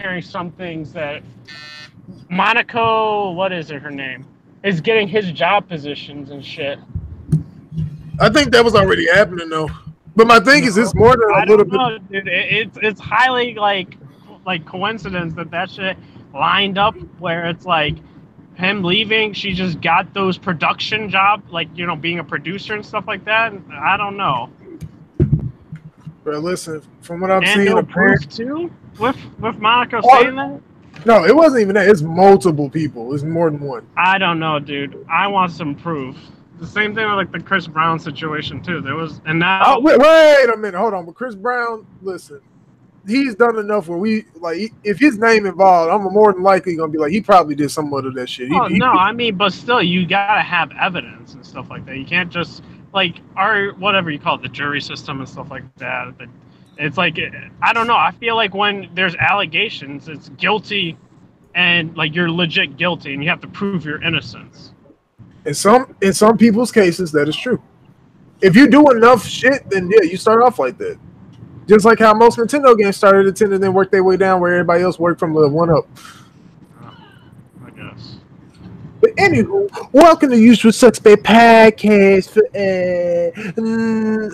hearing some things that Monaco, what is it, her name, is getting his job positions and shit. I think that was already happening though. But my thing is, it's more than a little bit. Dude. It's highly like coincidence that shit lined up where it's like him leaving. She just got those production job, like being a producer and stuff like that. I don't know. But listen, from what I'm and seeing, no proof too with Monaco saying that. No, it wasn't even that. It's multiple people. It's more than one. I don't know, dude. I want some proof. The same thing with like the Chris Brown situation too. There was, and now. Oh, wait a minute, hold on. But Chris Brown, listen, he's done enough where we like if his name involved, I'm more than likely gonna be like he probably did some of that shit. I mean, but still, you gotta have evidence and stuff like that. You can't just like whatever you call it, the jury system and stuff like that. But it's like I don't know. I feel like when there's allegations, it's guilty, and like you're legit guilty, and you have to prove your innocence. In some people's cases, that is true. If you do enough shit, then yeah, you start off like that. Just like how most Nintendo games started at 10 and then worked their way down where everybody else worked from the 1-up. I guess. But anywho, welcome to Usual Suspect Podcast.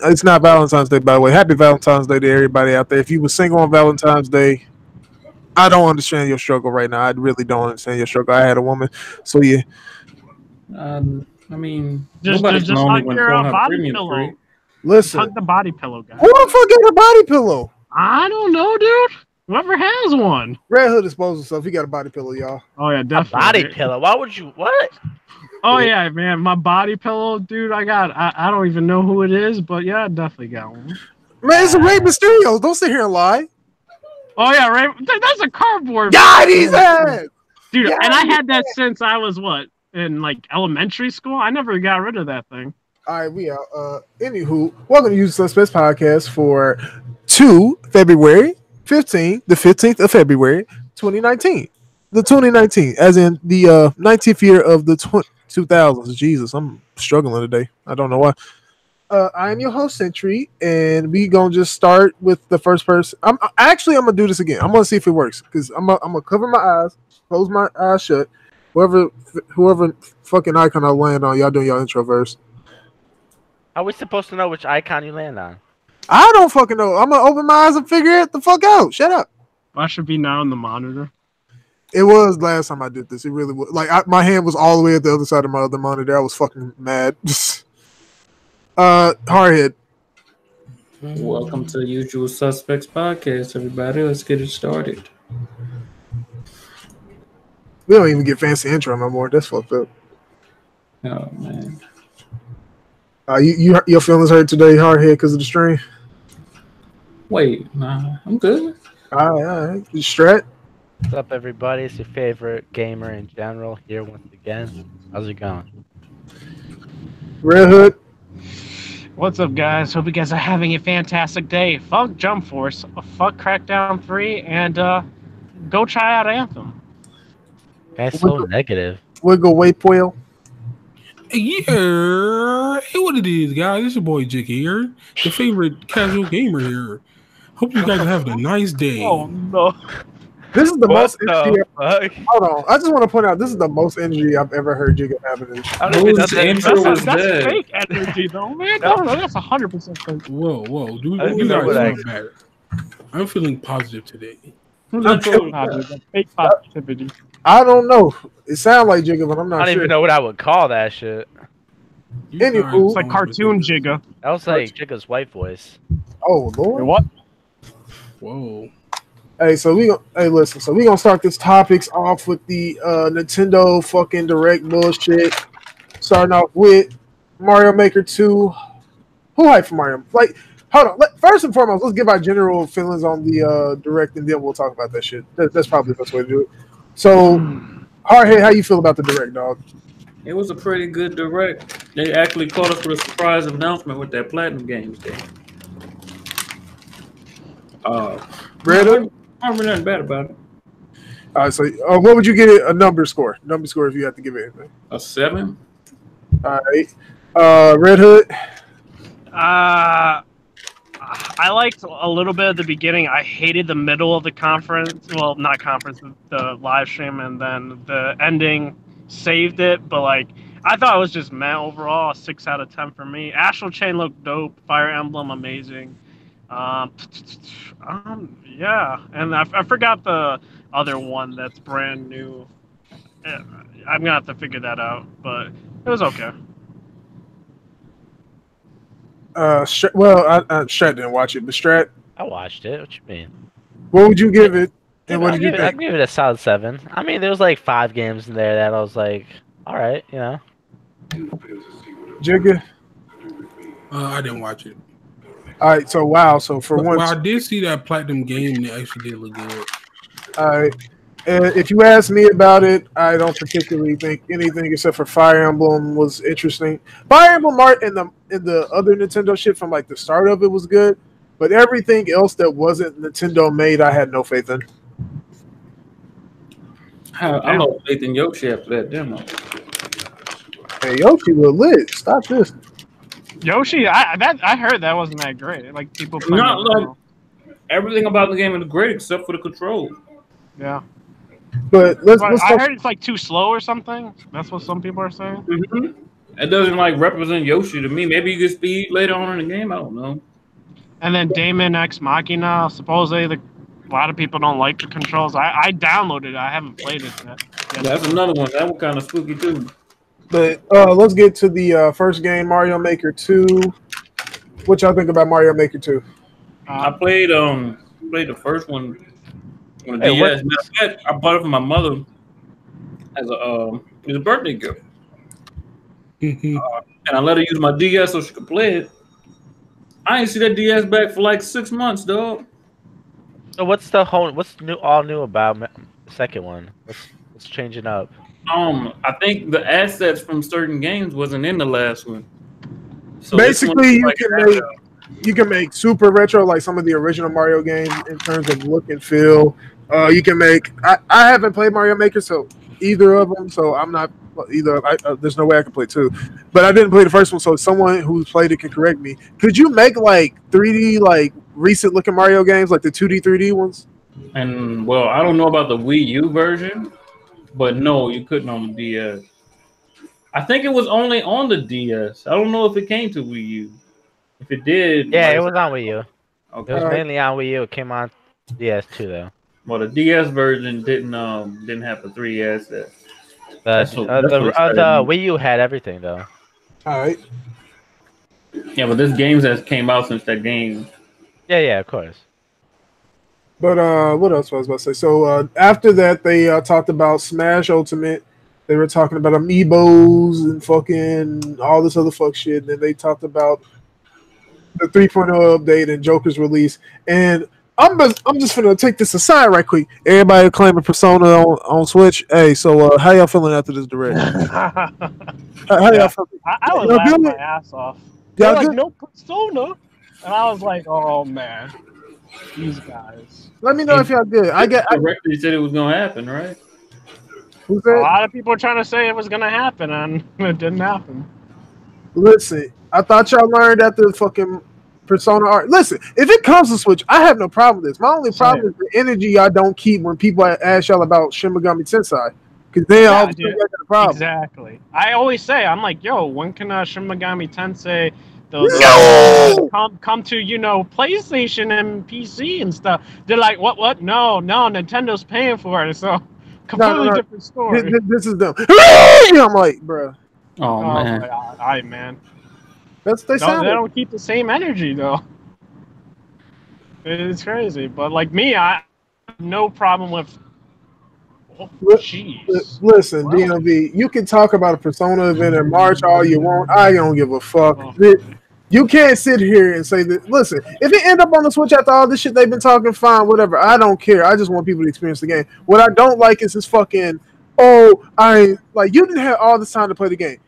It's not Valentine's Day, by the way. Happy Valentine's Day to everybody out there. If you were single on Valentine's Day, I don't understand your struggle right now. I really don't understand your struggle. I had a woman, so yeah. I mean, just hug your body pillow. Listen, hug the body pillow, guys. Who the fuck got a body pillow? I don't know, dude. Whoever has one. Redhood exposed himself. He got a body pillow, y'all. Oh yeah, definitely. A body pillow? Why would you? What? Oh yeah, man, my body pillow, dude. I don't even know who it is, but yeah, I definitely got one. Man, it's a Rey Mysterio. Don't sit here and lie. Oh yeah, Rey. That's a cardboard. God, he's ass. Dude, and I had that since I was what? In like elementary school. I never got rid of that thing. All right, we out. Anywho, welcome to Usual Suspects Podcast for February 15th, the 15th of February, 2019. The 2019, as in the 19th year of the 2000s. Jesus, I'm struggling today. I don't know why. I am your host, Sentry, and we gonna just start with the first person. I'm gonna do this again. I'm gonna see if it works because I'm gonna cover my eyes, close my eyes shut. Whoever fucking icon I land on, y'all doing y'all intro verse. How are we supposed to know which icon you land on? I don't fucking know. I'm gonna open my eyes and figure it the fuck out. Shut up. I should be now on the monitor. It was last time I did this. It really was. Like my hand was all the way at the other side of my other monitor. I was fucking mad. Hardhead. Welcome to the Usual Suspects Podcast, everybody. Let's get it started. We don't even get fancy intro no more. That's fucked up. Oh man. Your feelings hurt today, Hardhead, because of the stream? Wait, nah, I'm good. All right. Strat? What's up, everybody? It's your favorite gamer in general here once again. How's it going? Redhood? What's up, guys? Hope you guys are having a fantastic day. Fuck Jump Force, fuck Crackdown 3, and go try out Anthem. That's so negative. Wiggle Way Poil. Yeah, hey, what it is, guys? It's your boy Jick here, the favorite casual gamer here. Hope you guys are having a nice day. Oh no. This is the most energy. Hold on. I just want to point out this is the most energy I've ever heard Jigga having. Whose intro was that's fake energy, though, man. No, that's 100% fake. Whoa. Do you guys feel better? I'm feeling positive today. I'm feeling positive. Fake positivity. I don't know. It sounds like Jigga, but I'm not sure. I don't even know what I would call that shit. Anywho, it's like cartoon Jigga. That was like Jigga's white voice. Oh Lord. What? Whoa. Hey, listen. So we gonna start this topics off with the Nintendo fucking Direct bullshit. Starting off with Mario Maker 2. Who hyped for Mario? Like, hold on. First and foremost, let's give our general feelings on the Direct, and then we'll talk about that shit. That's probably the best way to do it. So, Hardhead, how you feel about the Direct, dog? It was a pretty good Direct. They actually caught us with a surprise announcement with that Platinum Games game. Redhood? I don't remember nothing bad about it. All right, so what would you get a number score? Number score if you had to give it anything. A 7. All right. Redhood? I I liked a little bit at the beginning. I hated the middle of the conference. Well, not conference, the live stream, and then the ending saved it. But like, I thought it was just meh overall. A 6 out of 10 for me. Astral Chain looked dope. Fire Emblem amazing. Yeah, and I forgot the other one that's brand new. I'm gonna have to figure that out, but it was okay. Strat didn't watch it, but Strat, I watched it. What you mean? what would you give it? And what I'll did you give it, I'll think? give it a solid 7. I mean, there was like 5 games in there that I was like, all right, you know. Jigga? I didn't watch it. All right, so wow. So for Well, once, I did see that platinum game that actually did look good. all right. If you ask me about it, I don't particularly think anything except for Fire Emblem was interesting. Fire Emblem art and the other Nintendo shit from like the start of it was good, but everything else that wasn't Nintendo made, I had no faith in. I lost faith in Yoshi after that demo. Hey, Yoshi was lit. Stop this. Yoshi, I heard that wasn't that great. Like people playing Not it like now. everything about the game is great except for the control. Yeah. But let's I talk. heard it's like too slow or something. That's what some people are saying. Mm-hmm. It doesn't like represent Yoshi to me. Maybe you get speed later on in the game. I don't know. And then Daemon X Machina. Supposedly, a lot of people don't like the controls. I downloaded it. I haven't played it yet. That's another one. That one kind of spooky too. But let's get to the first game, Mario Maker 2. What y'all think about Mario Maker 2? I played the first one on the Hey, DS. Matter of fact, I bought it for my mother as a birthday gift. And I let her use my DS so she could play it. I ain't see that DS back for like 6 months, dog. So what's new about the second one? What's changing up? I think the assets from certain games wasn't in the last one. So Basically, you can make super retro like some of the original Mario games in terms of look and feel. You can make. I haven't played Mario Maker, so either of them. So I'm not either. There's no way I can play two. But I didn't play the first one, so someone who's played it can correct me. Could you make like 3D like recent looking Mario games, like the 2D 3D ones? And well, I don't know about the Wii U version, but no, you couldn't on the DS. I think it was only on the DS. I don't know if it came to Wii U. If it did, Yeah, it was on Wii U. Okay. It was mainly on Wii U. It came on DS too, though. Well, the DS version didn't have the 3 assets. The Wii U had everything though. All right. Yeah, but this game has came out since that game. Yeah, of course. But what else was I about to say? So after that, they talked about Smash Ultimate. They were talking about amiibos and fucking all this other fuck shit. And then they talked about the 3.0 update and Joker's release. And I'm just gonna take this aside right quick. Everybody claiming Persona on Switch. Hey, so how y'all feeling after this direct? How y'all feeling? I was Y'all laughing good? my ass off. Y'all They're like, good? no Persona. And I was like, oh man, these guys. Let me know if y'all good. Directly said it was gonna happen, right? Who's A that? lot of people are trying to say it was gonna happen, and it didn't happen. Listen, I thought y'all learned at the fucking Persona art. Listen, if it comes to Switch, I have no problem with this. My only problem is the energy y'all don't keep when people ask y'all about Shin Megami Tensei. Because then all of a sudden y'all got a problem. Exactly. I always say, I'm like, yo, when can Shin Megami Tensei come to, PlayStation and PC and stuff? They're like, what? No, Nintendo's paying for it. So, completely different story. This is dumb. I'm like, bro. Oh man. My God. All right, man. They don't keep the same energy, though. It's crazy. But, like me, I have no problem with... Oh, jeez. Listen, DMV, you can talk about a Persona event in March all you want. I don't give a fuck. You can't sit here and say that. Listen, if it end up on the Switch after all this shit they've been talking, fine, whatever. I don't care. I just want people to experience the game. What I don't like is this fucking, you didn't have all this time to play the game.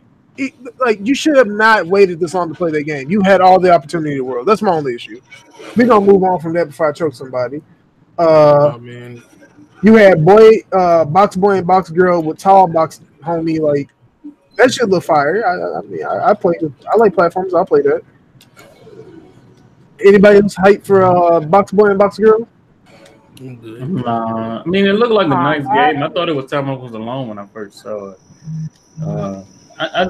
You should have not waited this long to play that game. You had all the opportunity in the world. That's my only issue. We're going to move on from that before I choke somebody. Oh, man. You had box boy and box girl with tall box homie. Like, that shit look fire. I like platforms. I'll play that. Anybody else hype for Box Boy and Box Girl? I'm good. Nah, I mean, it looked like a nice game. I thought it was Time I Was Alone when I first saw it.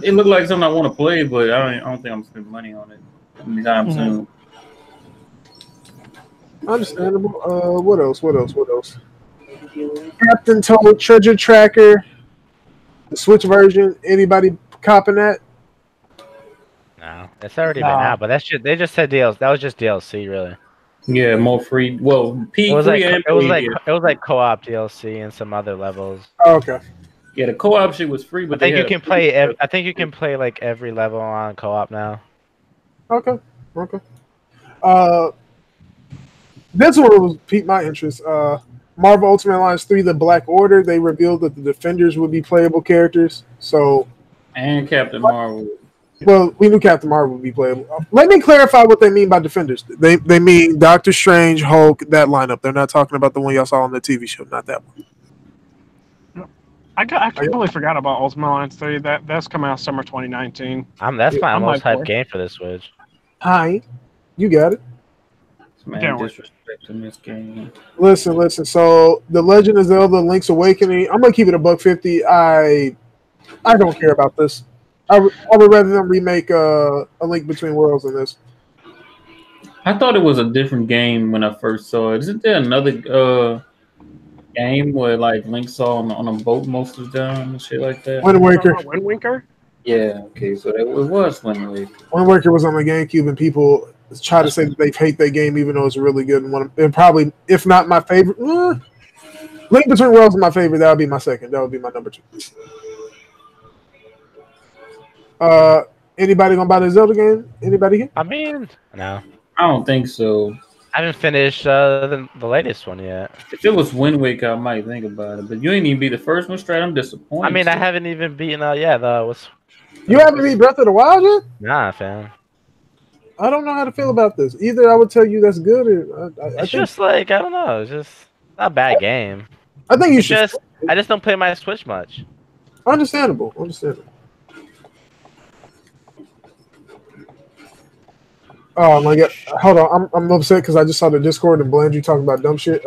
It looked like something I want to play, but I don't think I'm spending money on it anytime soon. Understandable. What else? Captain Toad Treasure Tracker, the Switch version. Anybody copping that? No, it's already been out, but they just said DLC. That was just DLC, really. Yeah, more free. Well, It was like and it was paid, like yeah. it was like co-op DLC and some other levels. Oh, okay. Yeah, the co-op shit was free, but I think you can play. I think you can play like every level on co-op now. Okay. This one was piqued my interest. Marvel Ultimate Alliance 3: The Black Order. They revealed that the Defenders would be playable characters. So, and Captain Marvel. well, we knew Captain Marvel would be playable. Let me clarify what they mean by Defenders. They mean Doctor Strange, Hulk, that lineup. They're not talking about the one y'all saw on the TV show, not that one. I completely forgot about Ultimate Alliance 3. That's coming out summer 2019. That's my most hyped for it. game for the Switch. Hi, you got it. Man, Can't wait. disrespecting this game. Listen. So, The Legend of Zelda: Link's Awakening. I'm gonna keep it $150. I don't care about this. I would rather them remake A Link Between Worlds than this. I thought it was a different game when I first saw it. Isn't there another game where like Link's on a boat most of the time and shit like that? Wind Waker. Wind Waker? Yeah, okay, so it was Wind Waker. Wind Waker was on the GameCube, and people try to say that they hate that game, even though it's really good. And probably, if not my favorite, Link Between Worlds is my favorite. That would be my second. That would be my number 2. Anybody gonna buy the Zelda game? Anybody here? I mean, no, I don't think so. I haven't finished the latest one yet. If it was Wind Waker, I might think about it. But you ain't even be the first one, Strat. I'm disappointed. I mean, I haven't even beaten what's You haven't beat Breath of the Wild yet? nah, fam. I don't know how to feel about this. Either I would tell you that's good, or It's just like I don't know. It's just not a bad game. I think you It's should. I just don't play my Switch much. Understandable. Oh my god! Hold on, I'm upset because I just saw the Discord and Blandry talking about dumb shit.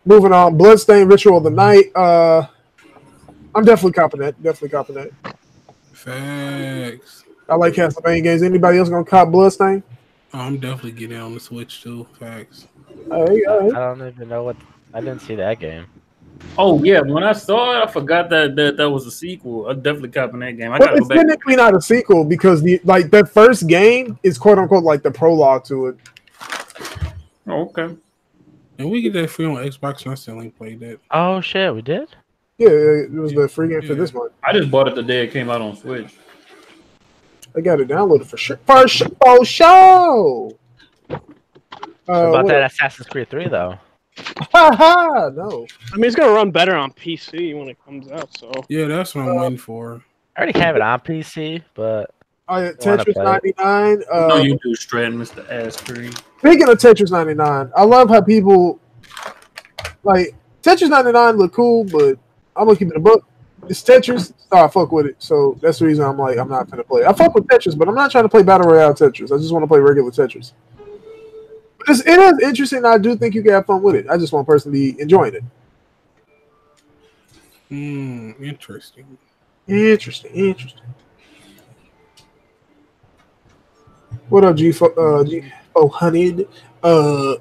Moving on, Bloodstained Ritual of the Night. I'm definitely copping that. Facts. I like Castlevania games. Anybody else gonna cop Bloodstained? Oh, I'm definitely getting on the Switch too. Facts. All right. I don't even know what. I didn't see that game. Oh yeah, when I saw it, I forgot that was a sequel. I definitely copping that game. I Well, gotta it's go back. technically not a sequel because that first game is quote unquote like the prologue to it. Oh, okay. And we get that free on Xbox, and I still ain't played that. Oh shit, we did. Yeah, it was the free game for this month. I just bought it the day it came out on Switch. I got it downloaded for sure. For show. What about what that else? Assassin's Creed 3 though? Haha, no. I mean, it's gonna run better on PC when it comes out. So Yeah, that's what I'm waiting for. I already have it on PC, but Oh, yeah, wanna Tetris play 99. No, you do, Strat, Mr. Ass Cream. Speaking of Tetris 99, I love how people like Tetris 99 look cool, but I'm gonna keep it a book. It's Tetris, so I fuck with it. So that's the reason I'm like, I'm not gonna play. I fuck with Tetris, but I'm not trying to play Battle Royale Tetris. I just want to play regular Tetris. But it is interesting. I do think you can have fun with it. I just want personally enjoying it. Interesting. Interesting. What up, G? Oh, honey. What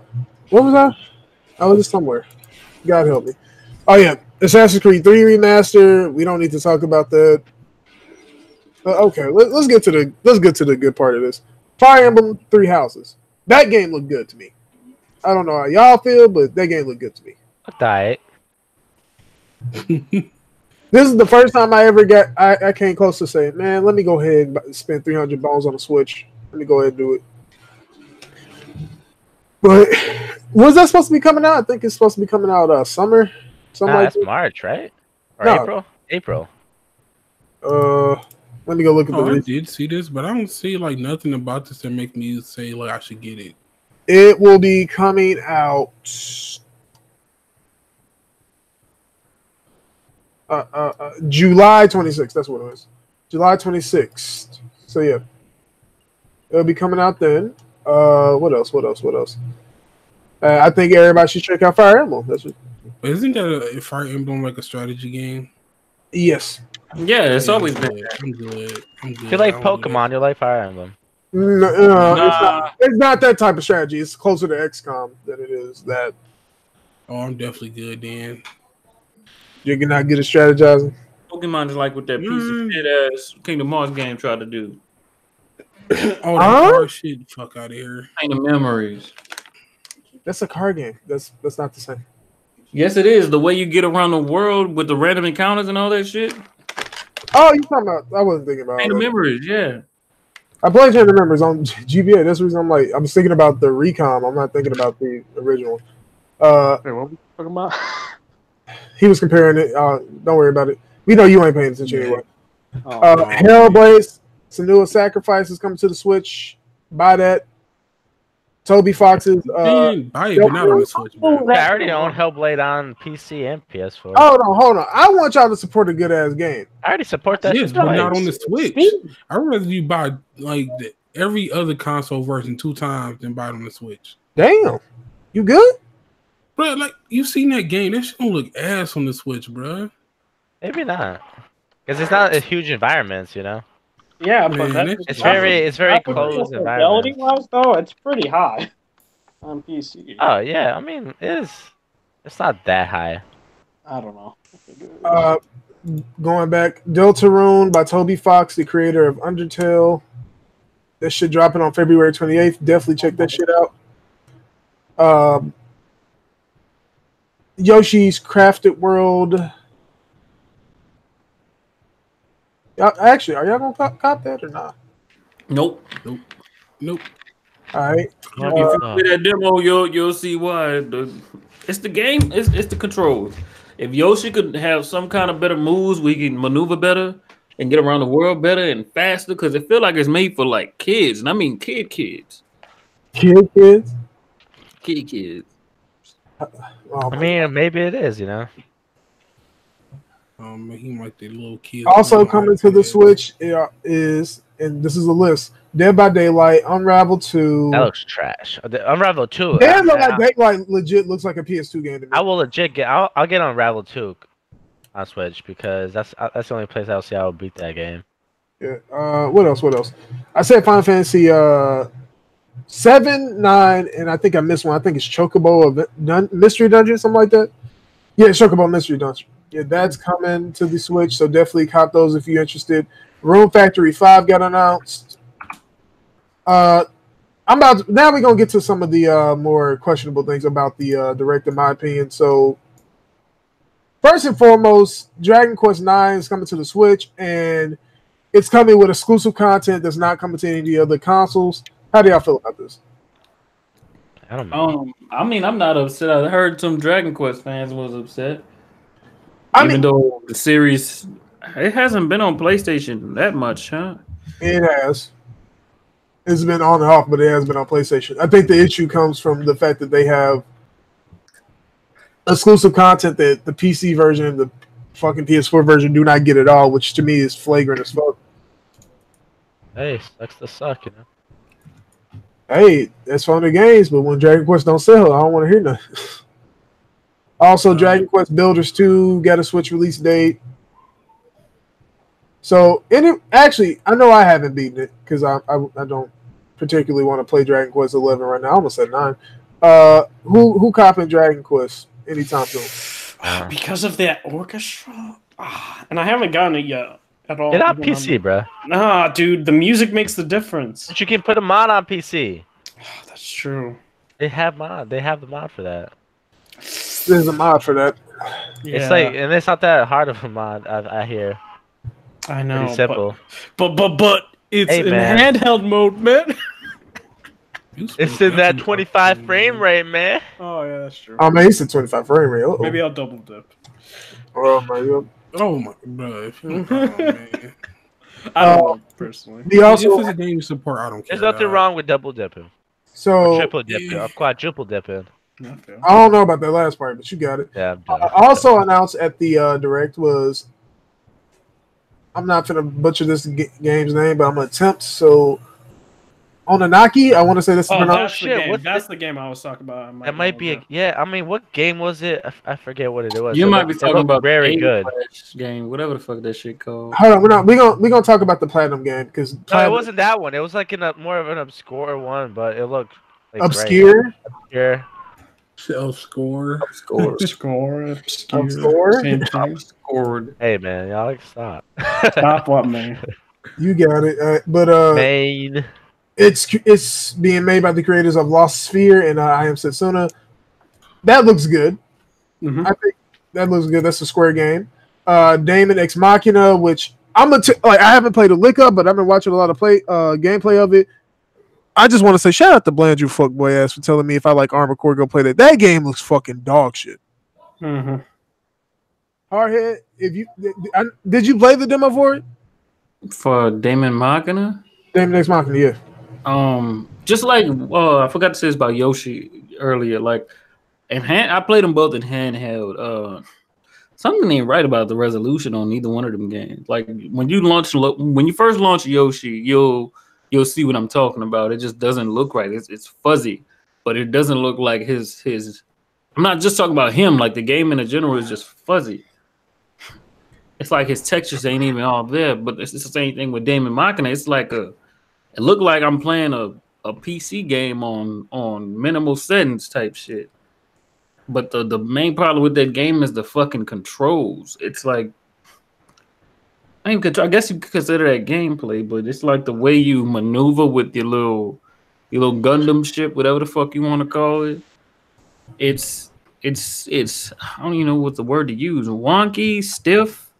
was I? I was just somewhere. God help me. Oh yeah, Assassin's Creed 3 remaster. We don't need to talk about that. Okay, let's get to the good part of this. Fire Emblem 3 Houses. That game looked good to me. I don't know how y'all feel, but that game looked good to me. diet. This is the first time I ever I came close to saying, man, let me go ahead and spend 300 bones on a Switch. Let me go ahead and do it. But was that supposed to be coming out? I think it's supposed to be coming out summer. Something like That's that. March, right? Or No. April. Let me go look at Oh, I the. did see this, but I don't see like nothing about this that make me say like I should get it. It will be coming out. July 26th. That's what it was. July 26th. So yeah, it'll be coming out then. What else? I think everybody should check out Fire Emblem. That's what, Isn't that a Fire Emblem like a strategy game? yes. Yeah, it's always I'm been. good. I'm good. If you like Pokemon, you like Fire Emblem. No, Nah. it's not that type of strategy. It's closer to XCOM than it is that. Oh, I'm definitely good then. You're not good at strategizing. Pokemon is like what that piece of shit ass Kingdom Hearts game tried to do. Oh, that car shit. Fuck out of here. Paint of memories. That's a card game. That's not the same. Yes, it is. The way you get around the world with the random encounters and all that shit. Oh, you talking about? I wasn't thinking about Paint of that. memories, yeah. I played Chain of Memories on GBA. That's the reason I'm like, I was thinking about the Recon. I'm not thinking about the original. Wait, what were we talking about? He was comparing it. Don't worry about it. We know you ain't paying attention anyway. Oh, Hellblade, Senua Sacrifice is coming to the Switch. Buy that. Toby Fox's. Man, buy it, but not on the Switch, bro. Yeah, I already own Hellblade on PC and PS4. Hold on. I want y'all to support a good ass game. I already support that. Yes, shit but twice. not on the Switch. I'd rather you buy like every other console version 2 times than buy it on the Switch. Damn, you good? Bro, like you seen that game? That shit don't look ass on the Switch, bro. Maybe not, because it's not a huge environments, you know. yeah, Man, but that's- It's very closed environment. Fidelity wise, though, it's pretty high on PC. Oh yeah, I mean it's not that high. I don't know. Going back, Deltarune by Toby Fox, the creator of Undertale. This shit dropping on February 28th. Definitely check that shit out. Yoshi's Crafted World. Actually, are y'all gonna cop that or not? Nope. Nope. All right. If you play that demo, you'll see why. It's the game. It's the controls. If Yoshi could have some kind of better moves, we can maneuver better and get around the world better and faster. Because it feel like it's made for like kids, and I mean kids. Kids. Kids. Oh, I mean, maybe it is, you know. He like the little kids. also coming to the Switch is, and this is a list: Dead by Daylight, Unravel 2. That looks trash. Unravel 2. Dead by Daylight legit looks like a PS2 game to me. I will legit get. I'll get Unravel 2 on Switch because that's the only place I'll see I will beat that game. Yeah. What else? I said Final Fantasy 7, 9, and I think I missed one. I think it's Chocobo Mystery Dungeon, something like that. Yeah, Chocobo Mystery Dungeon. Yeah, that's coming to the Switch, so definitely cop those if you're interested. Room Factory 5 got announced. Now we're gonna get to some of the more questionable things about the direct, in my opinion. So first and foremost, Dragon Quest IX is coming to the Switch, and it's coming with exclusive content that's not coming to any of the other consoles. How do y'all feel about this? I don't know. I mean, I'm not upset. I heard some Dragon Quest fans was upset. Even though the series, it hasn't been on PlayStation that much, huh? It has. It's been on and off, but it has been on PlayStation. I think the issue comes from the fact that they have exclusive content that the PC version and the fucking PS4 version do not get at all, which to me is flagrant as fuck. Hey, sucks to suck, you know. Hey, that's fun of games, but when Dragon Quest don't sell, I don't want to hear nothing. Also, Dragon Quest Builders 2 got a Switch release date. So, actually, I know I haven't beaten it because I don't particularly want to play Dragon Quest 11 right now. I almost said 9. Who copping Dragon Quest anytime soon? Because of that orchestra? And I haven't gotten it yet at all. Get on PC, bro. Nah, dude, the music makes the difference. But you can put a mod on PC. That's true. They have the mod for that. There's a mod for that. Yeah. It's like, and it's not that hard of a mod. I hear. I know. Pretty simple. But it's Hey, in man. handheld mode, man. It's in that 25 frame rate, man. Oh yeah, that's true. Oh man, he said 25 frame rate. Uh-oh. Maybe I'll double dip. Oh my god. Oh my god. Oh, man. I don't know personally. He If also it's a game support, I don't care. There's nothing wrong with double dipping, or so triple dipping, or quadruple dipping. Okay. I don't know about that last part, but you got it. Yeah. I'm done. Also announced at the direct was, I'm not gonna butcher this game's name, but I'm gonna attempt. So, Onanaki. I want to say that's the Oh, pronoun- that's the shit, game. what's That's the game I was talking about. That might be a I mean, what game was it? I forget what it was. You It might be looked- it talking looked about very the good. Flash game, whatever the fuck that shit called. Hold on, we gonna talk about the platinum game because No, it wasn't that one. It was like more of an obscure one, but it looked like obscure. Great. Self-score. Score. Obscure. Obscure? Same thing. Scored. Hey man, y'all like stop. Stop what, man? You got it. Main. It's being made by the creators of Lost Sphere and I Am Setsuna. That looks good. Mhm. I think that looks good. That's a Square game. Damon Ex Machina, which I haven't played a lick up, but I've been watching a lot of gameplay of it. I just want to say shout out to Bland, you fuckboy ass, for telling me if I like Armored Core, go play that. That game looks fucking dog shit. Mm-hmm. Hardhead, did you play the demo for it? For Damon Machina? Damon Ex Machina, yeah. Just like I forgot to say this about Yoshi earlier. Like, I played them both in handheld. Something ain't right about the resolution on either one of them games. Like when you first launch Yoshi, you'll see what I'm talking about. It just doesn't look right. It's fuzzy, but it doesn't look like his. I'm not just talking about him. Like the game in general is just fuzzy. It's like his textures ain't even all there. But it's the same thing with Damon Machina. It's like it looked like I'm playing a PC game on minimal settings type shit. But the main problem with that game is the fucking controls. It's like I guess you could consider that gameplay, but it's like the way you maneuver with your little Gundam ship, whatever the fuck you want to call it. It's I don't even know what the word to use. Wonky, stiff.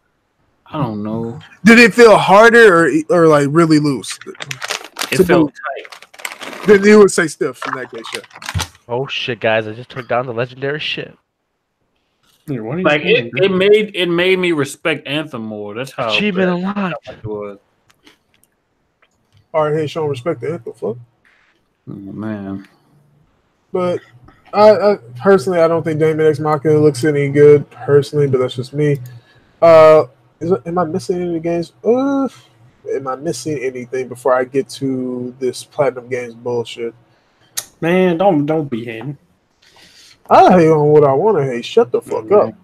I don't know. Did it feel harder or like really loose? It felt tight. Then you would say stiff in that case, yeah. Oh shit, guys! I just took down the legendary ship. Yeah, what are you Like saying, it made me respect Anthem more. That's how Achievement bad unlocked. it was. Hardhead showing respect to Anthem, fuck. Oh, man. But I personally, I don't think Damon Ex Machina looks any good personally, but that's just me. Am I missing any games? Am I missing anything before I get to this Platinum Games bullshit? Man, don't be hating. I hate on what I want to hate. Shut the fuck up.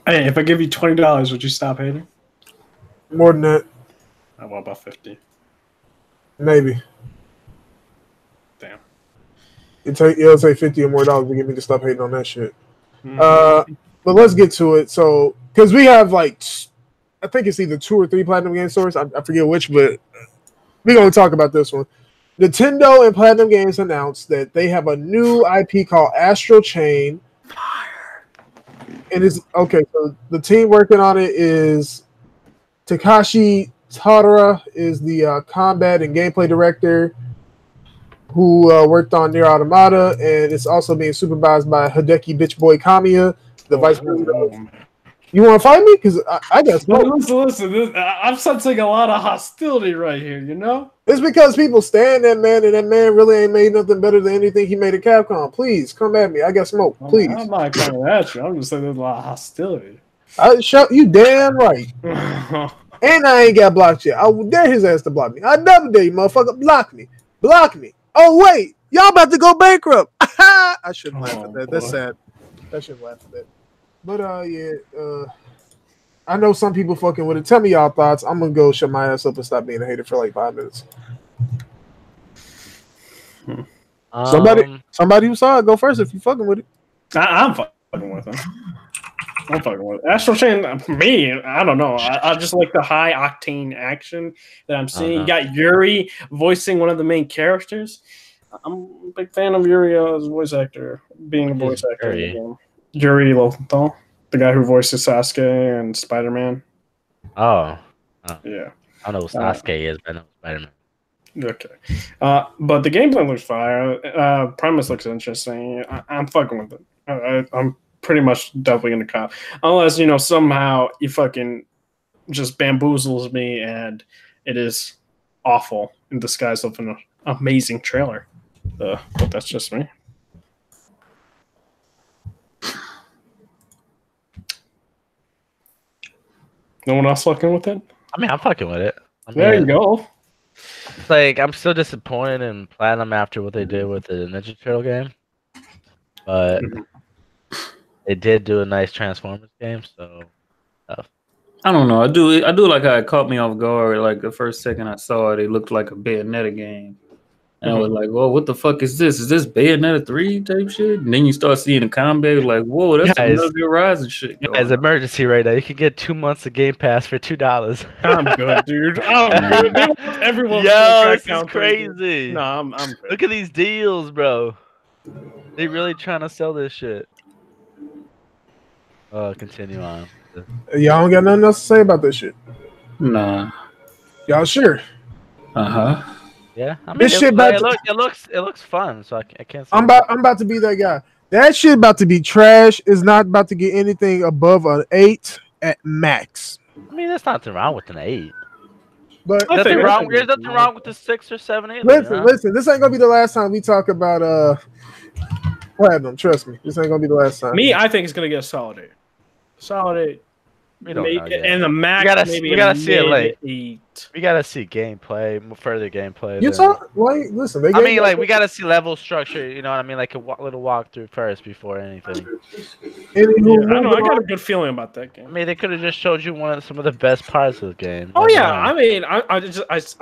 Hey, if I give you $20, would you stop hating? More than that, Oh, what about 50? maybe. Damn. It'll take $50 or more to get me to stop hating on that shit. Mhm. But let's get to it. So, because we have I think it's either 2 or 3 Platinum Game stores. I forget which, but we're going to talk about this one. Nintendo and Platinum Games announced that they have a new IP called Astral Chain. And it's okay. So the team working on it is Takashi Tadara is the combat and gameplay director who worked on Nier Automata, and it's also being supervised by Hideki Bitch Boy Kamiya, the vice president. You want to fight me? Because I got smoke. Listen. I'm sensing a lot of hostility right here. You know. It's because people stand that man, and that man really ain't made nothing better than anything he made at Capcom. Please come at me. I got smoke. Please. I'm not coming at you. I'm just saying there's a lot of hostility. You damn right. And I ain't got blocked yet. I would dare his ass to block me. I never dare you, motherfucker. Block me. Block me. Oh, wait. Y'all about to go bankrupt. I shouldn't laugh at that. That's sad. I shouldn't laugh at that. But, I know some people fucking with it. Tell me y'all thoughts. I'm going to go shut my ass up and stop being a hater for like 5 minutes. Somebody who saw it, go first if you fucking with it. I'm fucking with him. I'm fucking with it. Astral Chain, me, I don't know. I just like the high octane action that I'm seeing. You got Yuri voicing one of the main characters. I'm a big fan of Yuri as a voice actor, being a voice actor in the game. Yuri Lowenthal, the guy who voices Sasuke and Spider-Man. Oh. Yeah. I don't know what Sasuke is, but I know Spider-Man. Okay. But the gameplay looks fire. Premise looks interesting. I'm fucking with it. I'm pretty much definitely gonna cop. Unless, somehow you fucking just bamboozles me and it is awful in disguise of an amazing trailer. But that's just me. No one else fucking with it? I mean, I'm fucking with it. There you go. It's like I'm still disappointed in Platinum after what they did with the Ninja Turtle game, but they did do a nice Transformers game. So I don't know. I do like how it caught me off guard. Like the first second I saw it, it looked like a Bayonetta game. And I was like, "Whoa, what the fuck is this? Is this Bayonetta 3 type shit?" And then you start seeing the combat, like, "Whoa, that's some Nugget Rising shit." As emergency right now, you can get 2 months of Game Pass for $2. I'm good, dude. I'm good. Everyone's Yo, this is crazy. No, I'm good. Look at these deals, bro. They really trying to sell this shit. Oh, continue on. Y'all don't got nothing else to say about this shit. Nah. Y'all sure? Yeah, I mean, This shit it looks fun, so I can't. I'm about to be that guy. That shit about to be trash. Is not about to get anything above an 8 at max. I mean, there's nothing wrong with an 8. But there's nothing wrong with the 6 or 7, 8. Listen. This ain't gonna be the last time we talk about Platinum. Trust me, this ain't gonna be the last time. I think it's gonna get a solid 8. Solid 8. We don't know yet. And the max, we gotta see it late. 8. We gotta see gameplay, further gameplay. You talk like listen. We gotta see level structure. You know what I mean? Like a little walkthrough first before anything. I don't know. I got a good feeling about that game. I mean, they could have just showed you some of the best parts of the game. Oh yeah, I mean, I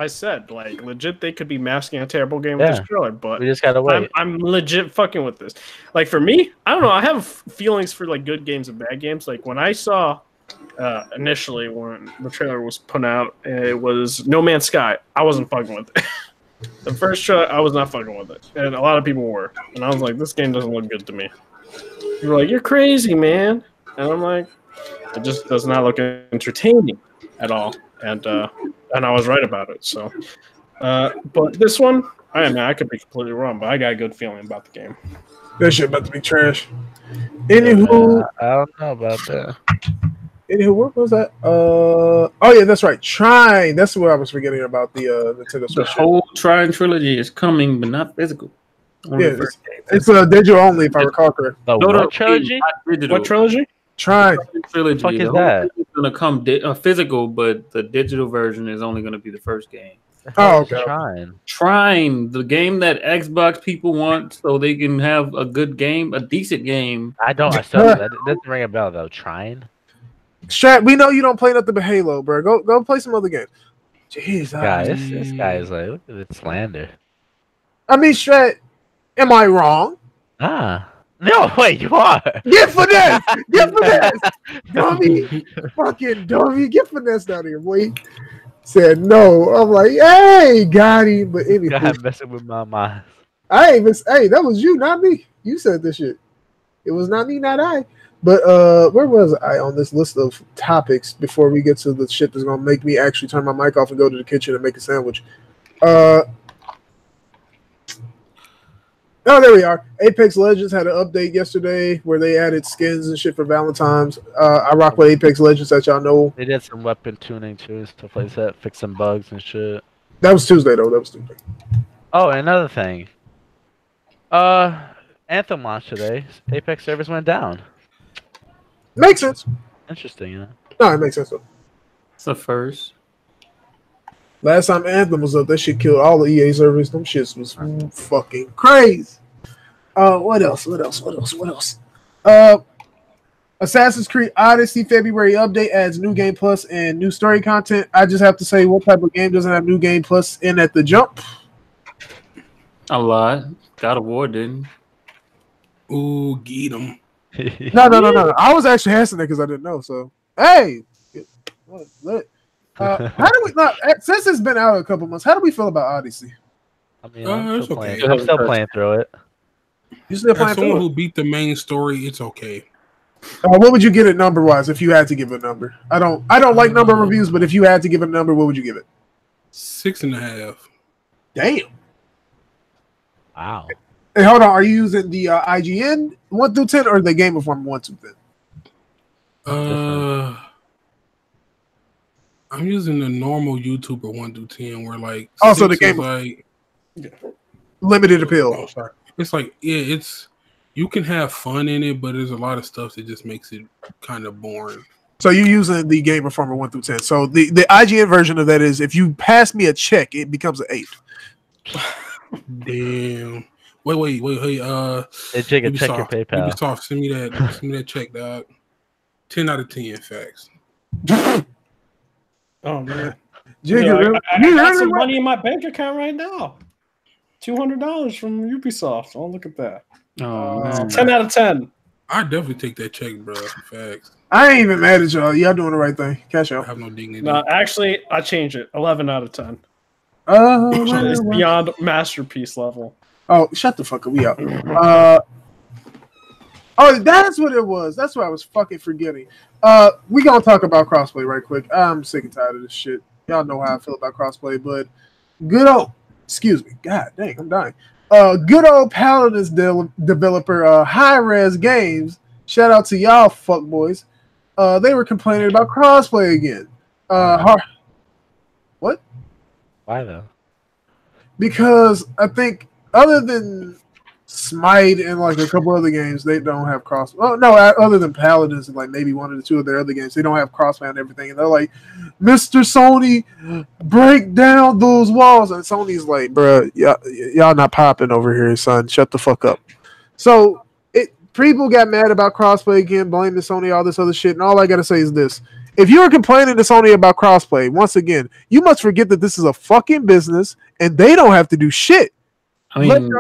said like legit, they could be masking a terrible game with this trailer, but we just gotta wait. I'm legit fucking with this. Like for me, I don't know. I have feelings for like good games and bad games. Like when I saw. Initially, when the trailer was put out, it was No Man's Sky. I wasn't fucking with it. The first trailer, I was not fucking with it, and a lot of people were. And I was like, "This game doesn't look good to me." You were like, "You're crazy, man," and I'm like, "It just does not look entertaining at all." And I was right about it. So, but this one, I could be completely wrong, but I got a good feeling about the game. That shit about to be trash. Anywho, I don't know about that. Anywho, what was that? Oh yeah, that's right. Trine. That's what I was forgetting about the Nintendo Switch. The whole Trine trilogy is coming, but not physical. Yeah, it's digital only, if I recall correctly. What trilogy? What trilogy? Trine. Trilogy. Fuck is that? It's gonna come physical, but the digital version is only gonna be the first game. Oh, okay. Trine, the game that Xbox people want, so they can have a good game, a decent game. That doesn't ring a bell though. Trine. Strat, we know you don't play nothing but Halo, bro. Go play some other games. Jeez, this guy is like, look at the slander. I mean, Strat, am I wrong? No, wait, you are. Get finesse, dummy, fucking dummy, get finesse out of here, boy. Said no. I'm like, hey, got him. But anyway, God, messing with my mind. Hey, that was you, not me. You said this shit. It was not me, not I. But where was I on this list of topics before we get to the shit that's gonna make me actually turn my mic off and go to the kitchen and make a sandwich? Oh, there we are. Apex Legends had an update yesterday where they added skins and shit for Valentine's. I rock with Apex Legends, that y'all know. They did some weapon tuning too and stuff like that, fix some bugs and shit. That was Tuesday though. That was Tuesday. Oh, another thing. Anthem launched today. Apex servers went down. Makes sense. Interesting, you know? No, it makes sense though. It's the first. Last time Anthem was up, that shit killed all the EA servers. Them shits was fucking crazy. What else? Assassin's Creed Odyssey February update adds new game plus and new story content. I just have to say, what type of game doesn't have new game plus in at the jump? A lot. God of War didn't. Ooh, get him. No. I was actually asking that because I didn't know. So, hey, how do we not? Since it's been out a couple months, how do we feel about Odyssey? I mean, I'm still playing through it. You still playing As through someone it? who beat the main story, it's okay. What would you give it number wise if you had to give it a number? I don't like number reviews, but if you had to give it a number, what would you give it? 6.5. Damn. Wow. Hey, hold on. Are you using the IGN 1 through 10 or the Game Informer 1 through 10? I'm using the normal YouTuber 1 through 10, where like also the game like limited appeal. Oh, sorry. It's like it's you can have fun in it, but there's a lot of stuff that just makes it kind of boring. So you're using the game performer 1 through 10. So the IGN version of that is if you pass me a check, it becomes an 8. Damn. Wait. Hey, Jigga, check your PayPal. Ubisoft, send me that check, dog. 10 out of 10 facts. Oh man, Jigga, I got some money in my bank account right now. $200 from Ubisoft. Oh, look at that. Oh, man. 10 out of 10. I definitely take that check, bro. Facts. I ain't even mad at y'all. Y'all doing the right thing. Cash I out. have no dignity. No, actually, I changed it. 11 out of 10. It's beyond masterpiece level. Oh, shut the fuck up. We out. Oh, that's what it was. That's what I was fucking forgetting. We gonna talk about crossplay right quick. I'm sick and tired of this shit. Y'all know how I feel about crossplay, but good old, excuse me, god dang, I'm dying. Good old Paladins developer, High Res Games. Shout out to y'all fuckboys. They were complaining about crossplay again. What? Why though? Because I think other than Smite and like a couple other games, they don't have cross. Oh no, other than Paladins and like maybe one or two of their other games, they don't have crossplay and everything. And they're like, "Mr. Sony, break down those walls." And Sony's like, "Bruh, y'all not popping over here, son. Shut the fuck up." So people got mad about crossplay again, blaming Sony, all this other shit. And all I gotta say is this: if you are complaining to Sony about crossplay, once again, you must forget that this is a fucking business and they don't have to do shit. I mean,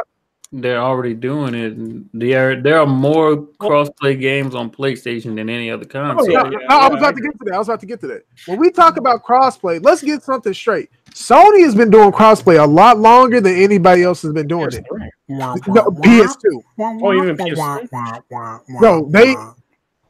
they're already doing it. There are more crossplay games on PlayStation than any other console. I was about to get to that. When we talk about crossplay, let's get something straight. Sony has been doing crossplay a lot longer than anybody else has been doing it. No, PS2. Oh, even PS2. No,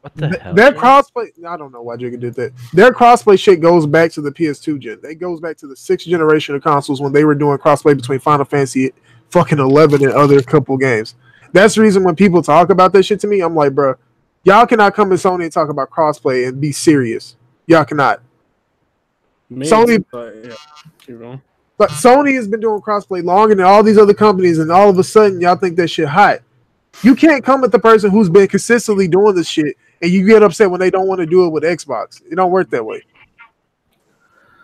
What the hell? their crossplay. I don't know why Jigga did that. Their crossplay shit goes back to the PS2 gen. It goes back to the 6th generation of consoles when they were doing crossplay between Final Fantasy fucking 11 and other couple games. That's the reason when people talk about that shit to me, I'm like, bro, y'all cannot come to Sony and talk about crossplay and be serious. Y'all cannot. Sony, but Sony has been doing crossplay longer than all these other companies, and all of a sudden y'all think that shit hot. You can't come at the person who's been consistently doing this shit and you get upset when they don't want to do it with Xbox. It don't work that way.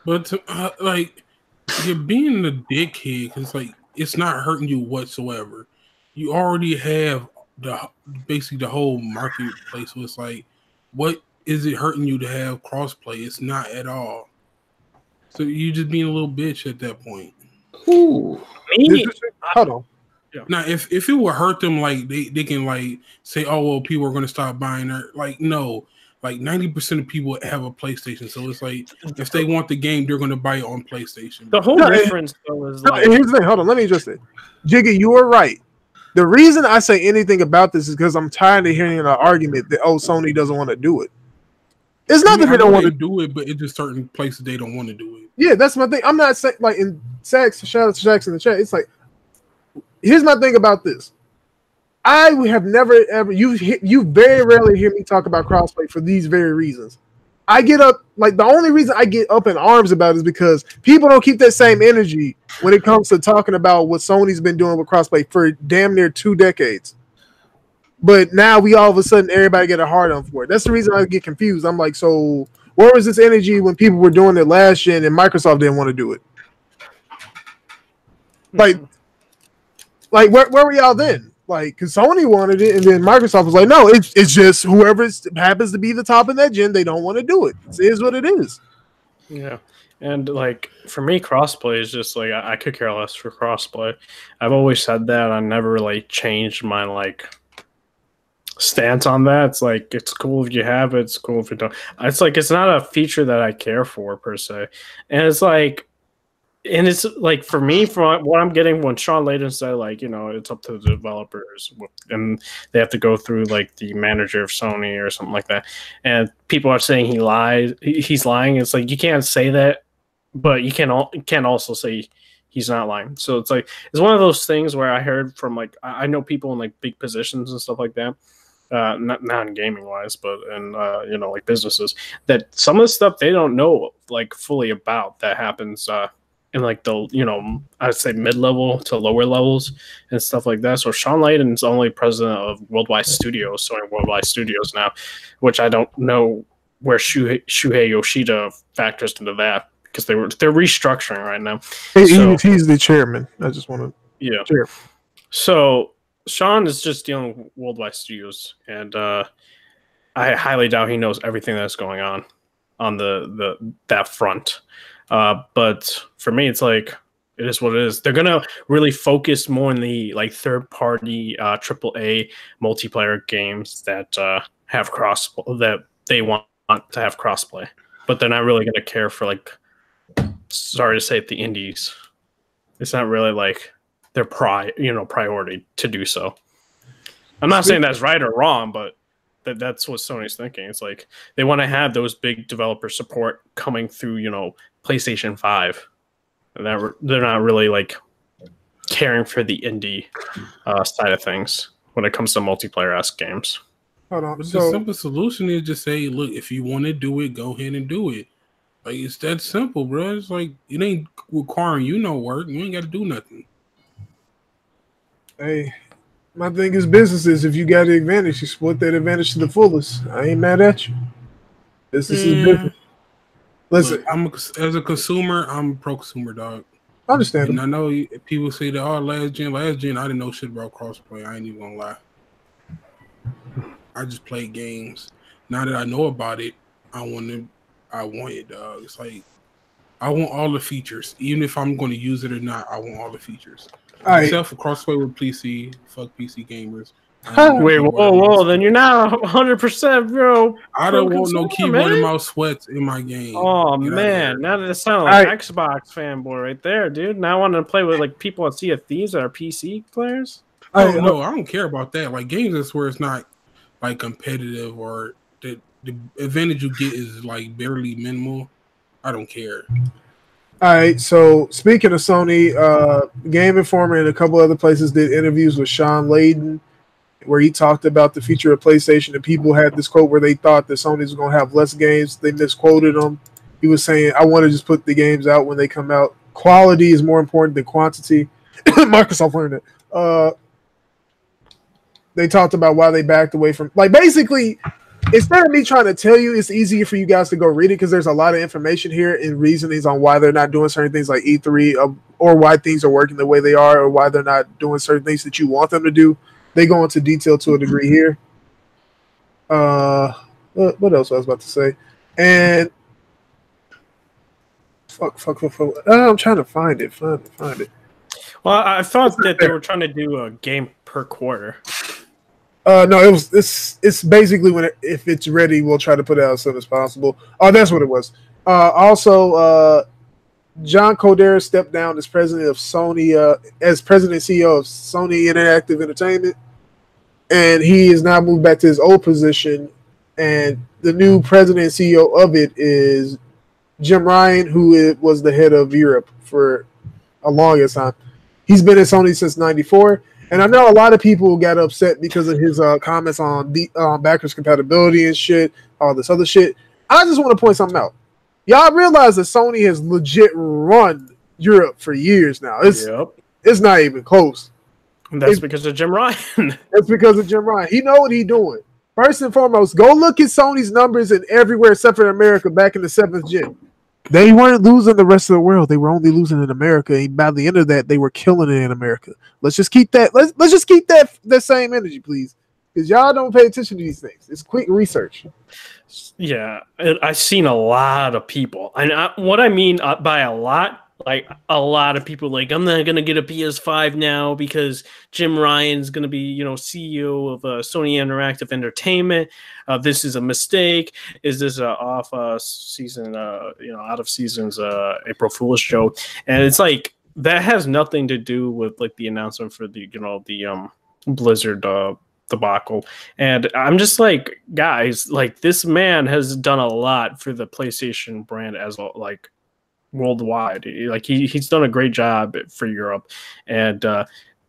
But like, you're being a dickhead because like it's not hurting you whatsoever. You already have basically the whole marketplace. So it's like, what is it hurting you to have crossplay? It's not at all. So you're just being a little bitch at that point. Ooh, hold on. Now, if it would hurt them, like they can like say, oh well, people are going to stop buying their like no, like 90% of people have a PlayStation, so it's like if they want the game, they're going to buy it on PlayStation. The whole difference though is like, here's the thing. Hold on, let me address it. Jigga, you are right. The reason I say anything about this is because I'm tired of hearing an argument that Sony doesn't want to do it. It's not that they don't want to do it, but it's just certain places they don't want to do it. Yeah, that's my thing. I'm not saying like in Sax, shout out to Jax in the chat. It's like, here's my thing about this. I have never ever you very rarely hear me talk about crossplay for these very reasons. I get up like the only reason I get up in arms about it is because people don't keep that same energy when it comes to talking about what Sony's been doing with crossplay for damn near 2 decades. But now we all of a sudden everybody get a hard on for it. That's the reason I get confused. I'm like, so where was this energy when people were doing it last gen and Microsoft didn't want to do it? Like where were y'all then? Like, because Sony wanted it, and then Microsoft was like, no, it's just whoever happens to be the top in that gen, they don't want to do it. It is what it is. Yeah. And, like, for me, crossplay is just, like, I could care less for crossplay. I've always said that. I never really changed my, like, stance on that. It's like, it's cool if you have it. It's cool if you don't. It's like, it's not a feature that I care for, per se. And it's like, and it's like for me, from what I'm getting when Sean Layden said, like, you know, it's up to the developers and they have to go through like the manager of Sony or something like that. And people are saying he lied. He's lying. It's like you can't say that, but you can also say he's not lying. So it's like it's one of those things where I heard from like I know people in like big positions and stuff like that. Not in gaming wise, but in you know, like businesses, that some of the stuff they don't know like fully about that happens in like the, you know, I'd say mid-level to lower levels and stuff like that. So Sean Layden is only president of Worldwide Studios, Sony Worldwide Studios now, which I don't know where Shuhei Yoshida factors into that because they're restructuring right now. He's the chairman. I just want to chair. So Sean is just dealing with Worldwide Studios, and I highly doubt he knows everything that's going on that front. But for me, it's like it is what it is. They're gonna really focus more on the like third-party AAA multiplayer games that have that they want to have crossplay, but they're not really gonna care for like. Sorry to say it, the indies. It's not really like their priority to do so. I'm not saying that's right or wrong, but that's what Sony's thinking. It's like they want to have those big developer support coming through, PlayStation 5. And they're not really like caring for the indie side of things when it comes to multiplayer-esque games. Hold on. But the simple solution is just say, look, if you want to do it, go ahead and do it. Like, it's that simple, bro. It's like it ain't requiring you no work. You ain't got to do nothing. Hey, my thing is businesses. If you got the advantage, you split that advantage to the fullest. I ain't mad at you. Business is business. Listen, as a consumer, I'm pro-consumer, dog. I understand. And I know people say that, last gen, I didn't know shit about crossplay. I ain't even gonna lie. I just play games. Now that I know about it, I want it, dog. It's like I want all the features, even if I'm going to use it or not. I want all the features. Except for crossplay with PC. Fuck PC gamers. Wait, whoa! Then you're not 100%, bro. I don't want no keyboard and mouse sweats in my game. Oh man, now that it sounds like Xbox fanboy right there, dude. Now I want to play with like people at Sea of Thieves that are PC players. No, I don't care about that. Like games, that's where it's not like competitive or the advantage you get is like barely minimal. I don't care. All right, so speaking of Sony, Game Informer and a couple other places did interviews with Sean Layden where he talked about the future of PlayStation, and people had this quote where they thought that Sony was going to have less games. They misquoted him. He was saying, I want to just put the games out when they come out. Quality is more important than quantity. Microsoft learned it. They talked about why they backed away from, like, basically, instead of me trying to tell you, it's easier for you guys to go read it because there's a lot of information here and reasonings on why they're not doing certain things like E3 or why things are working the way they are or why they're not doing certain things that you want them to do. They go into detail to a degree here. What else was I about to say? And fuck. I'm trying to find it. Find it. Well, I thought that they were trying to do a game per quarter. No, it's basically if it's ready, we'll try to put it out as soon as possible. Oh, that's what it was. Also, John Codera stepped down as president of Sony, as president and CEO of Sony Interactive Entertainment, and he is now moved back to his old position. And the new president and CEO of it is Jim Ryan, who was the head of Europe for a longest time. He's been at Sony since '94. And I know a lot of people got upset because of his comments on backwards compatibility and shit, all this other shit. I just want to point something out. Y'all realize that Sony has legit run Europe for years now. It's not even close. And that's because of Jim Ryan. That's because of Jim Ryan. He know what he's doing. First and foremost, go look at Sony's numbers in everywhere except for America back in the 7th gen. They weren't losing the rest of the world. They were only losing in America. And by the end of that, they were killing it in America. Let's just keep that. Let's just keep that same energy, please, because y'all don't pay attention to these things. It's quick research. Yeah, I've seen a lot of people, and what I mean by a lot, like a lot of people, like I'm not gonna get a PS5 now because Jim Ryan's gonna be, CEO of Sony Interactive Entertainment. This is a mistake. Is this a off season? Out of season's April Fool's show? And it's like that has nothing to do with like the announcement for the the Blizzard debacle. And I'm just like, guys, like this man has done a lot for the PlayStation brand as like worldwide. Like he's done a great job for Europe, and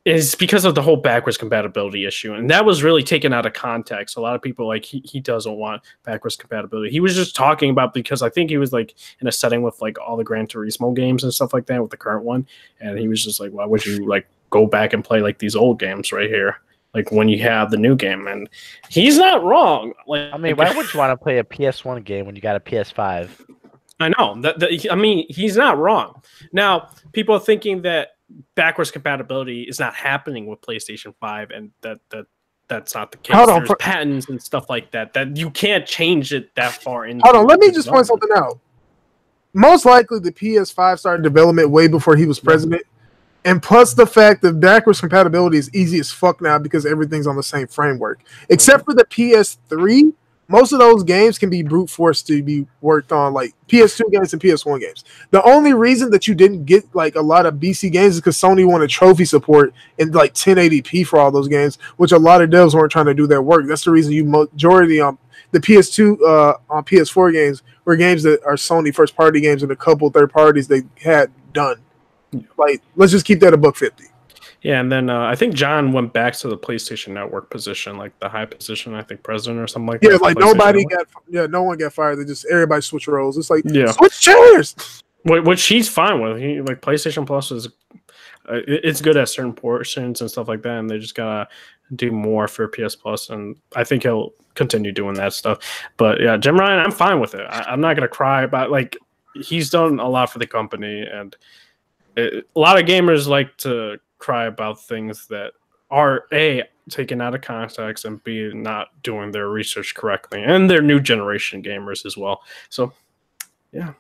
it's because of the whole backwards compatibility issue, and that was really taken out of context. A lot of people like he doesn't want backwards compatibility. He was just talking about because I think he was like in a setting with like all the Gran Turismo games and stuff like that with the current one, and he was just like, why would you like go back and play like these old games right here? like when you have the new game, and he's not wrong. Like, I mean, why would you want to play a PS1 game when you got a PS5? I know I mean, he's not wrong. Now, people are thinking that backwards compatibility is not happening with PlayStation 5, and that's not the case. There's patents and stuff like that you can't change it that far in. Hold on, let me just point something out. Most likely, the PS5 started development way before he was president. And plus the fact that backwards compatibility is easy as fuck now because everything's on the same framework. Except for the PS3, most of those games can be brute forced to be worked on, like PS2 games and PS1 games. The only reason that you didn't get like a lot of BC games is because Sony wanted trophy support in like 1080p for all those games, which a lot of devs weren't trying to do their work. That's the reason you majority on the PS2 on PS4 games were games that are Sony first party games and a couple third parties they had done. Like, let's just keep that $150. Yeah, and then I think John went back to the PlayStation Network position, like the high position, I think president or something like that. Yeah, like no one got fired. They just everybody switch roles. It's like switch chairs. Which he's fine with. He like PlayStation Plus is it's good at certain portions and stuff like that, and they just gotta do more for PS Plus, and I think he'll continue doing that stuff. But yeah, Jim Ryan, I'm fine with it. I'm not gonna cry about like he's done a lot for the company, and a lot of gamers like to cry about things that are A, taken out of context, and B, not doing their research correctly, and they're new generation gamers as well. So, yeah.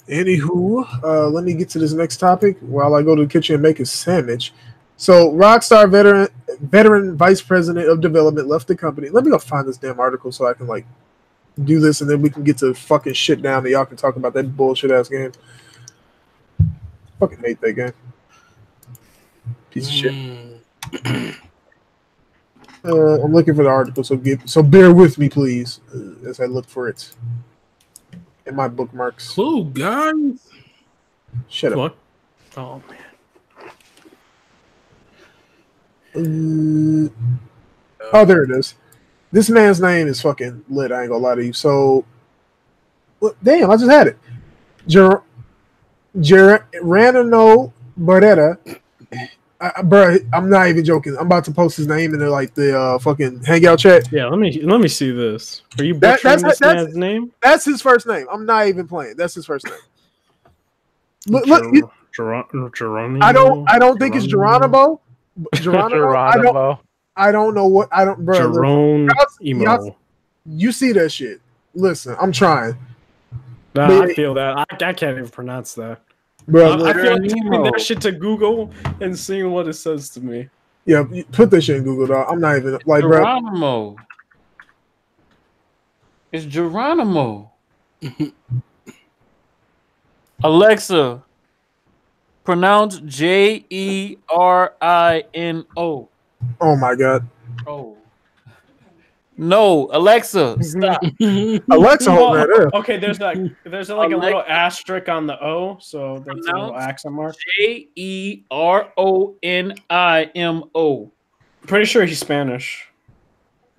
Anywho, let me get to this next topic while I go to the kitchen and make a sandwich. So, Rockstar veteran vice president of development left the company. Let me go find this damn article so I can like do this, and then we can get to fucking shit down, and y'all can talk about that bullshit ass game. Fucking hate that game. Piece of shit. I'm looking for the article, so bear with me, please, as I look for it in my bookmarks. Clue, guys. Shut up. What? Oh man. Oh, there it is. This man's name is fucking lit. I ain't gonna lie to you. So, well, damn, I just had it. Geronimo Barretta. Bro, I'm not even joking. I'm about to post his name in the fucking hangout chat. Yeah, let me see this. Are you butchering this man's name? That's his first name. I'm not even playing. That's his first name. Look, Geronimo. I don't think it's Geronimo. Geronimo. I don't know what I don't, bro. Geronimo. You see that shit? Listen, I'm trying. Nah, I feel that. I can't even pronounce that. Bro, I feel like typing that shit to Google and seeing what it says to me. Yeah, put that shit in Google, dog. I'm not even like, Geronimo. Bro. It's Geronimo. Alexa, pronounce Jerino. Oh my god. Oh. No, Alexa, stop. Alexa, hold that up. Okay, there's like a little asterisk on the O, so that's a little accent mark. Jeronimo. Pretty sure he's Spanish.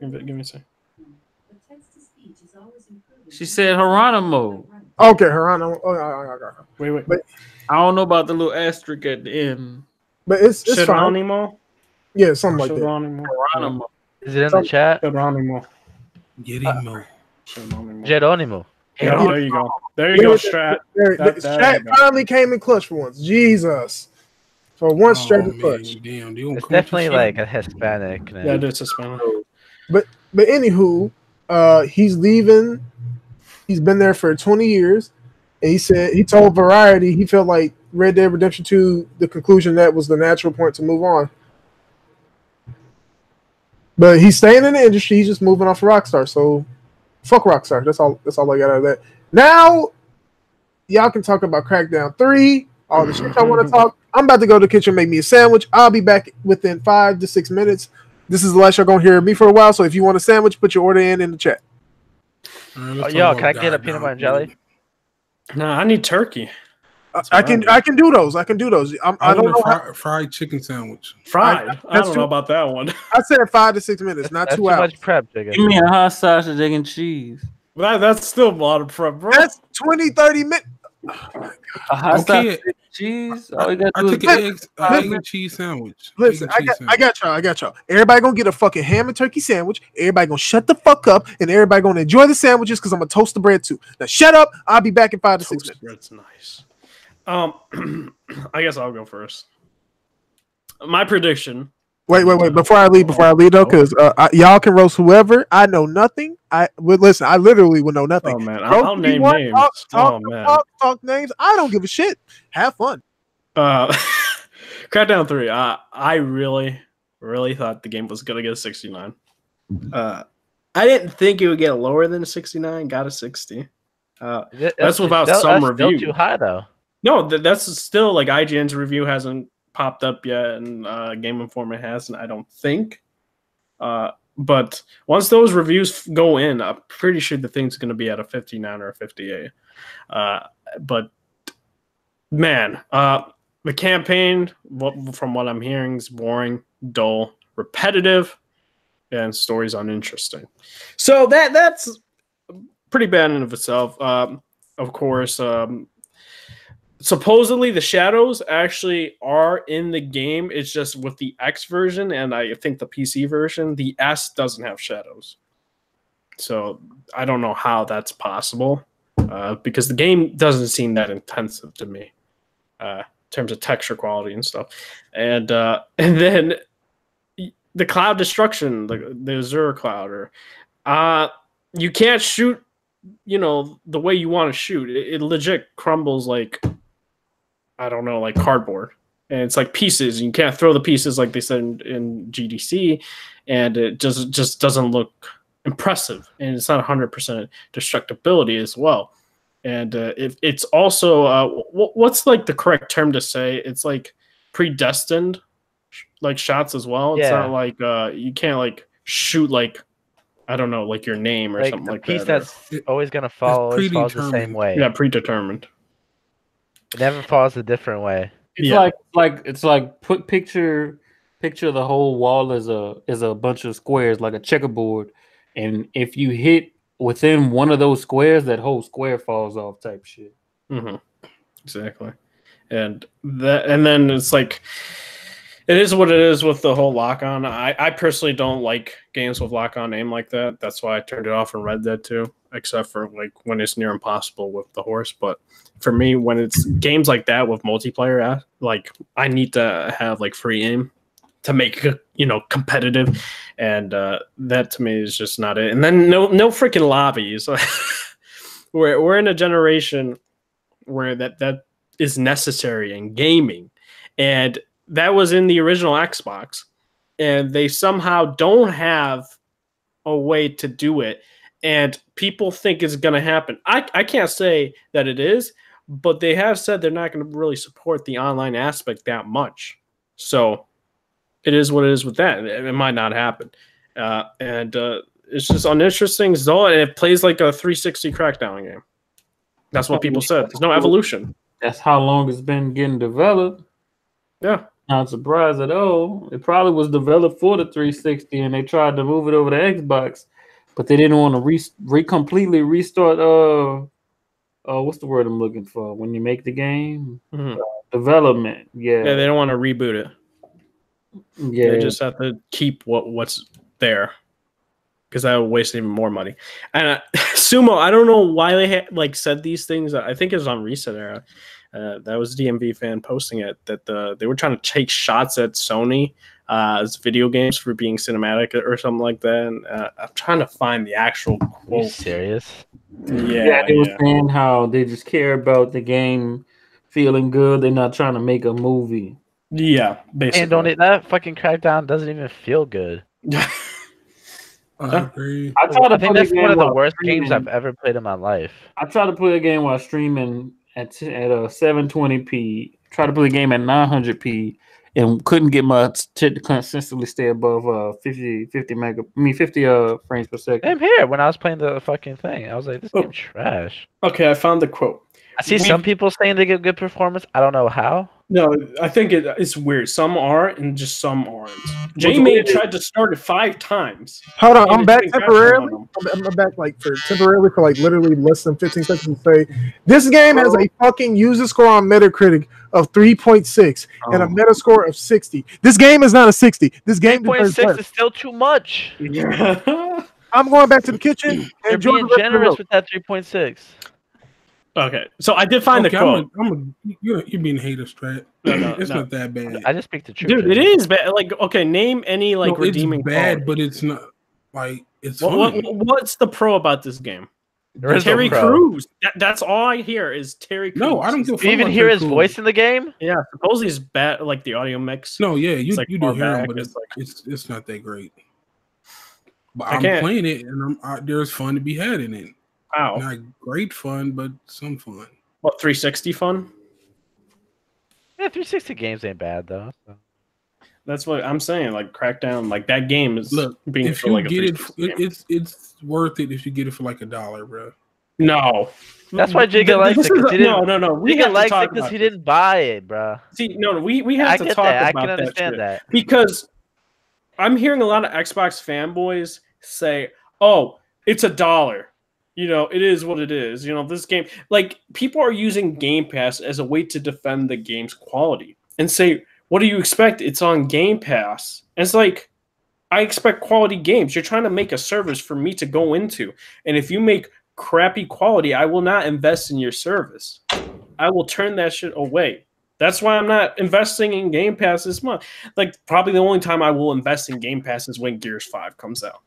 Give me a second. She said Geronimo. Okay, Geronimo. Oh, wait. But I don't know about the little asterisk at the end. But it's Geronimo. Fine. Yeah, something like Geronimo. that. Geronimo. Is it in the chat? Geronimo. Geronimo. Geronimo. Yeah, there you go. There you go, Strat. Strat finally came in clutch for once. Jesus. For once, Strat in clutch. Damn, it's definitely like a Hispanic name. Yeah, it's Hispanic. But anywho, he's leaving. He's been there for 20 years. And he told Variety he felt like Red Dead Redemption 2, the conclusion that was the natural point to move on. But he's staying in the industry. He's just moving off of Rockstar. So, fuck Rockstar. That's all I got out of that. Now, y'all can talk about Crackdown 3, all the shit I want to talk. I'm about to go to the kitchen and make me a sandwich. I'll be back within 5 to 6 minutes. This is the last y'all going to hear me for a while. So, if you want a sandwich, put your order in the chat. Yo, can I get a peanut butter and jelly? Nah, I need turkey. I can do those. I don't know fried chicken sandwich. Fried. I don't know about that one. I said 5 to 6 minutes, not 2 hours. Too much prep, chicken. Give me a hot sausage, egg, and cheese. That's still a lot of prep, bro. That's 20, 30 minutes. Okay, cheese. All you got I to take do an is egg and cheese sandwich. Listen, Egg and cheese I got y'all. Everybody gonna get a fucking ham and turkey sandwich. Everybody gonna shut the fuck up, and everybody gonna enjoy the sandwiches because I'm gonna toast the bread too. Now shut up. I'll be back in 5 to 6 minutes. Bread's nice. I guess I'll go first. My prediction. Wait. Before I leave though, because y'all can roast whoever. I know nothing. Listen. I literally would know nothing. Oh man, Roast I'll if you name want, names. Talk names. I don't give a shit. Have fun. Crackdown 3. I really thought the game was gonna get a 69. I didn't think it would get lower than a 69. Got a 60. That's without some review. Still too high though. No, that's still like IGN's review hasn't popped up yet, and Game Informer hasn't. I don't think. But once those reviews go in, I'm pretty sure the thing's going to be at a 59 or a 58. But man, the campaign, from what I'm hearing, is boring, dull, repetitive, and stories uninteresting. So that's pretty bad in and of itself. Of course, supposedly the shadows actually are in the game. It's just with the X version, and I think the PC version, the S doesn't have shadows. So I don't know how that's possible, because the game doesn't seem that intensive to me, in terms of texture quality and stuff. And then the cloud destruction, the Azure cloud, or you can't shoot, the way you want to shoot. It legit crumbles like, I don't know, like cardboard. And it's like pieces. You can't throw the pieces like they said in GDC, and it just doesn't look impressive. And it's not 100% destructibility as well. And it's also what's like the correct term to say? It's like predestined, like shots as well. It's not like you can't like shoot like, I don't know, like your name or something like that. The piece that's always gonna fall always falls the same way. Yeah, predetermined. It never falls a different way. It's like picture the whole wall as a bunch of squares, like a checkerboard, and if you hit within one of those squares, that whole square falls off, type shit. Mm-hmm. Exactly. And then it's like, it is what it is with the whole lock-on. I personally don't like games with lock-on aim like that. That's why I turned it off in Red Dead 2, except for like when it's near impossible with the horse. But for me, when it's games like that with multiplayer, like I need to have like free aim to make it, competitive, and that to me is just not it. And then no freaking lobbies. We're in a generation where that is necessary in gaming, and that was in the original Xbox, and they somehow don't have a way to do it, and people think it's going to happen. I can't say that it is, but they have said they're not going to really support the online aspect that much. So it is what it is with that. It might not happen. And it's just uninteresting, and it plays like a 360 Crackdown game. That's what people said. There's no evolution. That's how long it's been getting developed. Yeah. Not surprised at all. It probably was developed for the 360, and they tried to move it over to Xbox, but they didn't want to completely restart. What's the word I'm looking for when you make the game? Mm-hmm. Development. Yeah, they don't want to reboot it. Yeah, they just have to keep what's there, because that would waste even more money. And Sumo, I don't know why they said these things. I think it was on Reset Era. That was a DMV fan posting it, that they were trying to take shots at Sony as video games for being cinematic or something like that. And I'm trying to find the actual quote. Are you serious? Yeah, they were saying how they just care about the game feeling good. They're not trying to make a movie. Yeah, basically. And that fucking Crackdown doesn't even feel good. I agree. I think that's one of the worst games I've ever played in my life. I tried to play a game while streaming at a 720p. Tried to play a game at 900p and couldn't get my to consistently stay above 50 frames per second. Same here. When I was playing the fucking thing, I was like, "This game's trash." Okay, I found the quote. I see some people saying they get good performance. I don't know how. No, I think it's weird. Some are, and just some aren't. J-May tried to start it 5 times. Hold on, I'm back temporarily. I'm back temporarily for literally less than 15 seconds to say this game has a fucking user score on Metacritic of 3.6 and a meta score of 60. This game is not a 60. This game 3.6 is still too much. I'm going back to the kitchen. You're being generous with that 3.6. Okay, so I did find the quote. You're being hater, Strat. No, it's not that bad. I just speak the truth. Dude, it is bad. Okay, name any redeeming it's bad, quality. but it's not it's what's the pro about this game? Terry Crews. That's all I hear is Terry Crews. No, I don't give a fuck. Do you even hear his voice in the game? Yeah, supposedly it's bad, the audio mix. No, yeah, you do hear him, but it's not that great. But I'm playing it, and there's fun to be had in it. Wow. Not great fun, but some fun. What, 360 fun? Yeah, 360 games ain't bad though. So. That's what I'm saying. Crackdown, that game is being if you get it, it's worth it if you get it for $1, bro. No, that's why Jigga likes it. No. Jigga likes it because he didn't buy it, bro. See, no, we have to talk about that. I can understand that because I'm hearing a lot of Xbox fanboys say, "Oh, it's $1." It is what it is. This game, people are using Game Pass as a way to defend the game's quality and say, what do you expect? It's on Game Pass. And it's I expect quality games. You're trying to make a service for me to go into. And if you make crappy quality, I will not invest in your service. I will turn that shit away. That's why I'm not investing in Game Pass this month. Probably the only time I will invest in Game Pass is when Gears 5 comes out.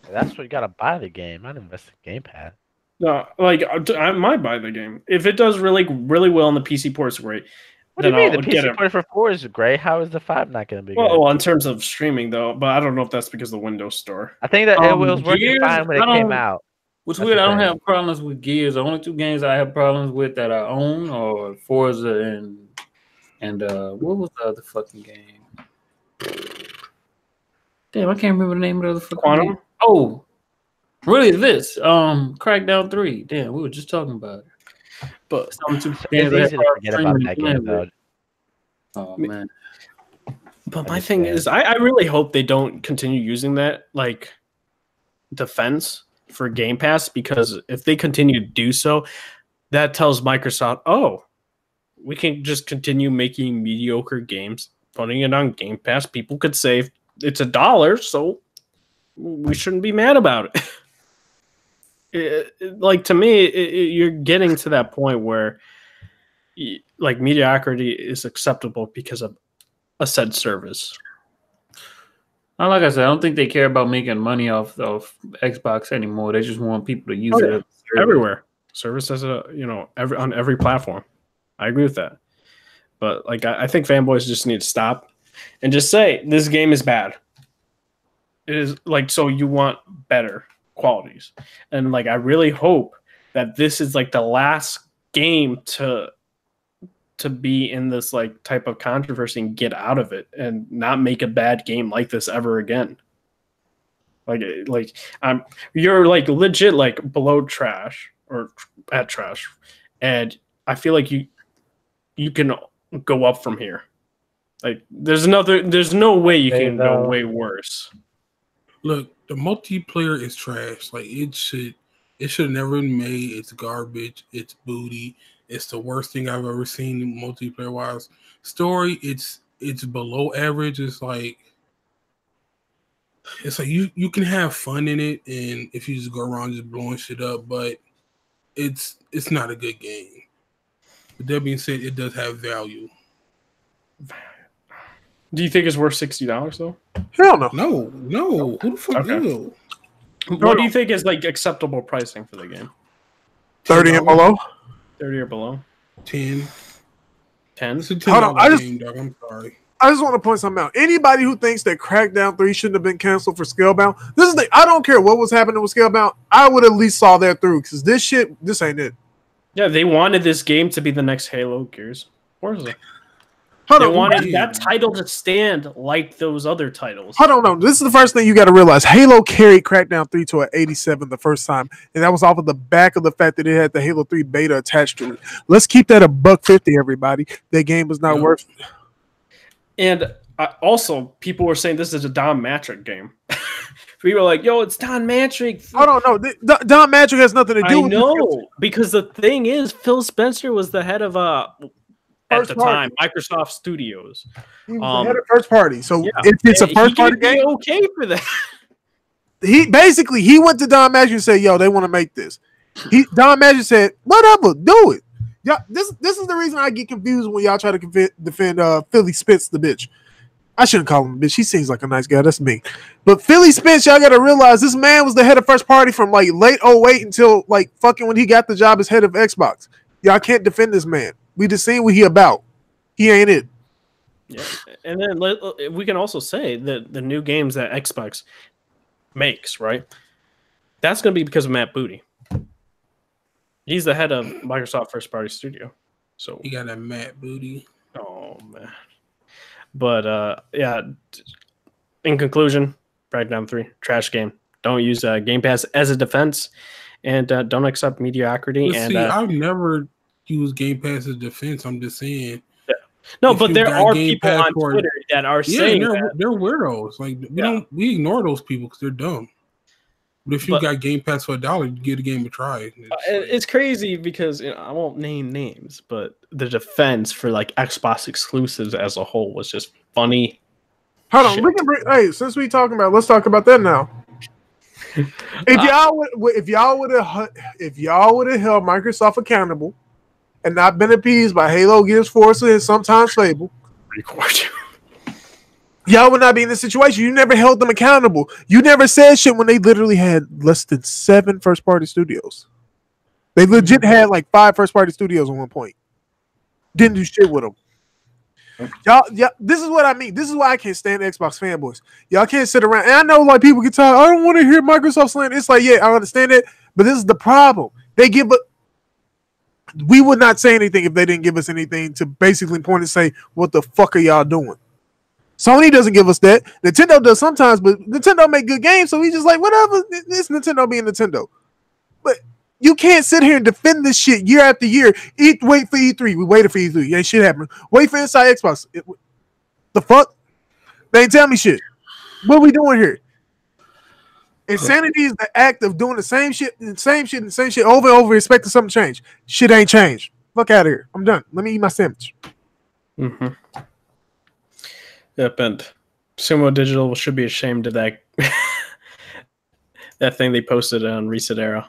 That's what you gotta buy the game. Not invest in Game Pass. No, I might buy the game if it does really well on the PC port. It's great. What do you mean? The PC port for 4 is great. How is the 5 not going to be good? Well, in terms of streaming though, but I don't know if that's because of the Windows Store. I think that it was working fine when it came out. What's weird? I don't have problems with Gears. The only 2 games I have problems with that I own are Forza and what was the other fucking game? Damn, I can't remember the name of the other fucking Quantum? game. Oh, really? This Crackdown 3. Damn, we were just talking about it. But it's easy to forget about that game, though. Oh man! But my thing is, I really hope they don't continue using that defense for Game Pass, because if they continue to do so, that tells Microsoft, oh, we can just continue making mediocre games, putting it on Game Pass. People could say it's $1, so we shouldn't be mad about it. To me, you're getting to that point where mediocrity is acceptable because of a said service. Like I said, I don't think they care about making money off Xbox anymore. They just want people to use it everywhere. Service as on every platform. I agree with that. But I think fanboys just need to stop and just say this game is bad. It is so you want better qualities, and I really hope that this is the last game to be in this type of controversy and get out of it and not make a bad game like this ever again. You're legit below trash or at trash, and I feel like you can go up from here. There's no way you can go way worse. Look, the multiplayer is trash. It should never been made. It's garbage. It's booty. It's the worst thing I've ever seen multiplayer wise. Story, it's below average. It's you can have fun in it, and if you just go around just blowing shit up, but it's not a good game. But that being said, it does have value. Do you think it's worth $60 though? Hell no. No. Who the fuck will? What do you think is acceptable pricing for the game? 30 and below. 30 or below. 10. 10. Hold on, I'm sorry. I just want to point something out. Anybody who thinks that Crackdown 3 shouldn't have been canceled for Scalebound, I don't care what was happening with Scalebound. I would at least saw that through, because this ain't it. Yeah, they wanted this game to be the next Halo, Gears, Forza. Hold They on, wanted that title to stand like those other titles. I don't know. This is the first thing you got to realize. Halo carried Crackdown 3 to an 87 the first time, and that was off of the back of the fact that it had the Halo 3 beta attached to it. Let's keep that $150, everybody. That game was not worth. And also, people were saying this is a Don Matrick game. People were like, "Yo, it's Don Matrick." I don't know. Don Matrick has nothing to do with this. Because the thing is, Phil Spencer was the head of at the time, Microsoft Studios. He was the head of first party. So if it's a first party game, okay for that. He went to Don Matrick and said, "Yo, they want to make this." Don Matrick said, "Whatever, do it." Yeah, this is the reason I get confused when y'all try to defend Philly Spence, the bitch. I shouldn't call him a bitch. He seems like a nice guy. That's me. But Philly Spence, y'all got to realize this man was the head of first party from like late 08 until like fucking when he got the job as head of Xbox. Y'all can't defend this man. We just seen what he about. He ain't it. Yeah, and then we can also say that the new games that Xbox makes, right? That's going to be because of Matt Booty. He's the head of Microsoft First Party Studio. So he got that Matt Booty. Oh man. But yeah, in conclusion, Crackdown 3, trash game. Don't use Game Pass as a defense, and don't accept mediocrity. But see, I've never used Game Pass as a defense. I'm just saying. Yeah. No, but there are people on Twitter that are saying they're weirdos. Like we ignore those people because they're dumb. But if you got Game Pass for $1, you get a game to try. It's crazy because I won't name names, but the defense for like Xbox exclusives as a whole was just funny. Hold on, since we talking about, let's talk about that now. If y'all would have held Microsoft accountable and not been appeased by Halo, Gears, Forza, and sometimes Fable, y'all would not be in this situation. You never held them accountable. You never said shit when they literally had less than 7 first-party studios. They legit had like 5 first-party studios at one point. Didn't do shit with them. Y'all, this is what I mean. This is why I can't stand Xbox fanboys. Y'all can't sit around. And I know like people get tired. I don't want to hear Microsoft slang. It's like, yeah, I understand it, but this is the problem. We would not say anything if they didn't give us anything to basically point and say, what the fuck are y'all doing? Sony doesn't give us that. Nintendo does sometimes, but Nintendo make good games, so we just like, whatever. It's Nintendo being Nintendo. But you can't sit here and defend this shit year after year. Wait for E3. We waited for E3. Ain't shit happening. Wait for Inside Xbox. The fuck? They ain't tell me shit. What are we doing here? Insanity is the act of doing the same shit over and over, expecting something to change. Shit ain't changed. Fuck out of here. I'm done. Let me eat my sandwich. Mm-hmm. Yep, and Sumo Digital should be ashamed of that that thing they posted on Reset Era.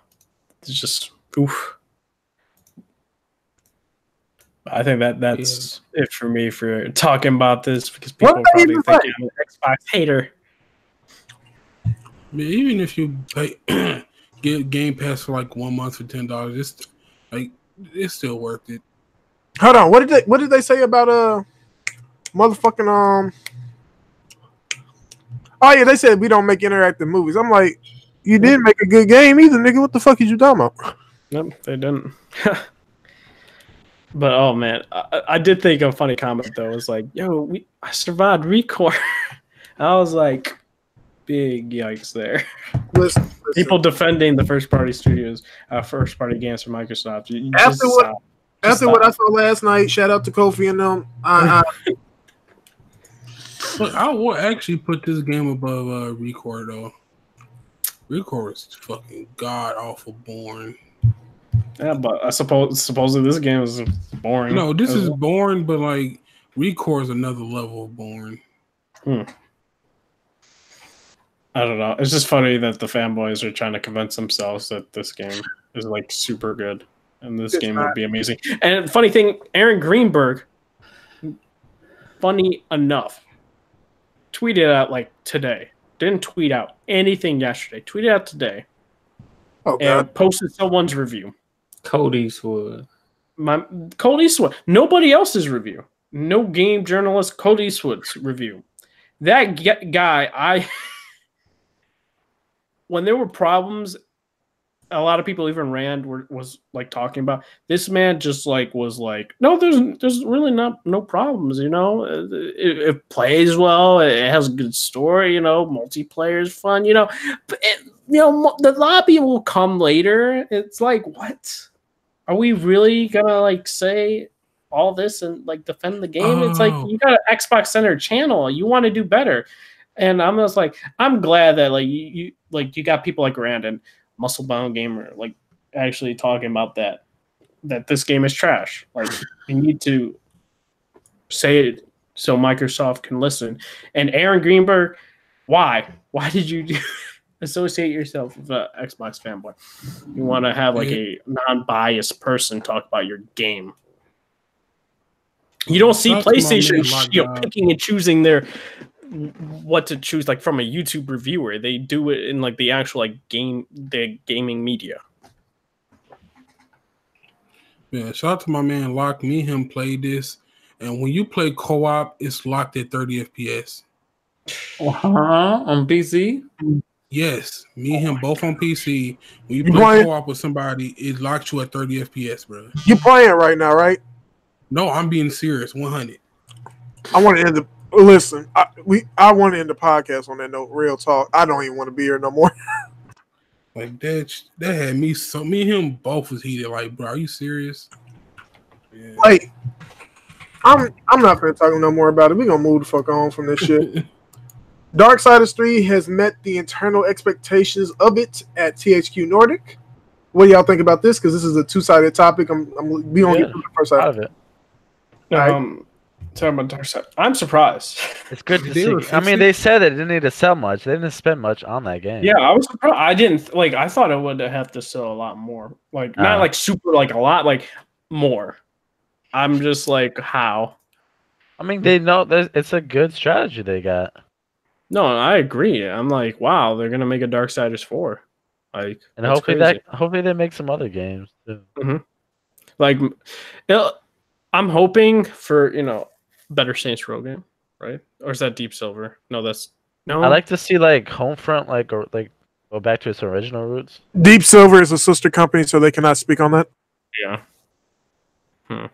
It's just oof. I think that's it for me for talking about this because people probably think I'm an Xbox hater. Man, even if you get Game Pass for like 1 month for $10, it's still worth it. Hold on, what did they say about motherfucking Oh yeah, they said we don't make interactive movies. I'm like, you didn't make a good game either, nigga. What the fuck is you talking about? Nope, they didn't. But oh man, I did think a funny comment though. It was like, yo, I survived Recore. I was like, big yikes there. Listen. People defending the first party studios, first party games from Microsoft. After what I saw last night, shout out to Kofi and them. Look, I will actually put this game above Recore though. Recore is fucking god awful boring. Yeah, but I supposedly this game is boring. No, this is boring, but like Recore is another level of boring. I don't know. It's just funny that the fanboys are trying to convince themselves that this game is like super good and this game would be amazing. And funny thing, Aaron Greenberg, funny enough, tweeted out like today. Didn't tweet out anything yesterday. Tweeted out today. And posted someone's review. Code Eastwood. Code Eastwood. Nobody else's review. No game journalist. Code Eastwood's review. That guy, when there were problems a lot of people, even Rand was like talking about this man. Just like was like, no, there's really no problems. You know, it plays well. It has a good story. You know, multiplayer is fun. You know, but the lobby will come later. It's like, what are we really gonna like say all this and like defend the game? It's like you got an Xbox Center channel. You want to do better. And I'm just like, I'm glad that like you got people like Rand and Musclebound Gamer like actually talking about that this game is trash. Like you need to say it so Microsoft can listen. And Aaron Greenberg, why did you associate yourself with an Xbox fanboy? You want to have like a non-biased person talk about your game. You don't see PlayStation picking and choosing what to choose like from a YouTube reviewer. They do it in like the actual like the gaming media. Yeah, shout out to my man Lock. Me and him played this, and when you play co-op, it's locked at 30 FPS. On PC? Yes, me and him both on PC. When you play co-op with somebody, it locks you at 30 FPS, bro. You playing right now, right? No, I'm being serious. 100. I want to end the. Listen, I want to end the podcast on that note. Real talk. I don't even want to be here no more. Like that had me. So me and him both was heated. Like, bro, are you serious? Yeah. Like, I'm not gonna talk no more about it. We gonna move the fuck on from this shit. Darksiders 3 has met the internal expectations of it at THQ Nordic. What do y'all think about this? Because this is a two-sided topic. We gonna get to the first side of it. Talking about Darksiders, I'm surprised. It's good to see. I mean, they said it didn't need to sell much. They didn't spend much on that game. Yeah, I was surprised. I didn't like. I thought it would have to sell a lot more. Like not like super like a lot, like more. I'm just like, how? I mean, they know it's a good strategy they got. No, I agree. I'm like, wow, they're gonna make a Darksiders 4. Like, and hopefully they make some other games too. Mm-hmm. Like, I'm hoping for better Saints Row game, right? Or is that Deep Silver? No, that's no. I like to see like Homefront like go back to its original roots. Deep Silver is a sister company, so they cannot speak on that. Yeah.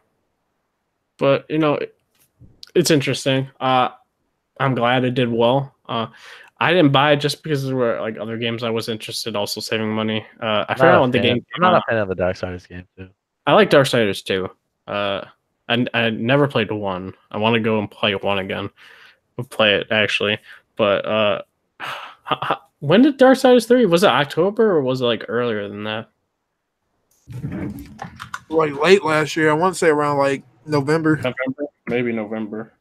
But it's interesting. I'm glad it did well. I didn't buy it just because there were like other games I was interested, also saving money. I forgot what the game. I'm not a fan of the Darksiders game too. I like Darksiders too. I never played 1. I want to go and play 1 again. We'll play it actually, but when did Darksiders 3? Was it October or was it like earlier than that? Like late last year. I want to say around like November. Maybe November.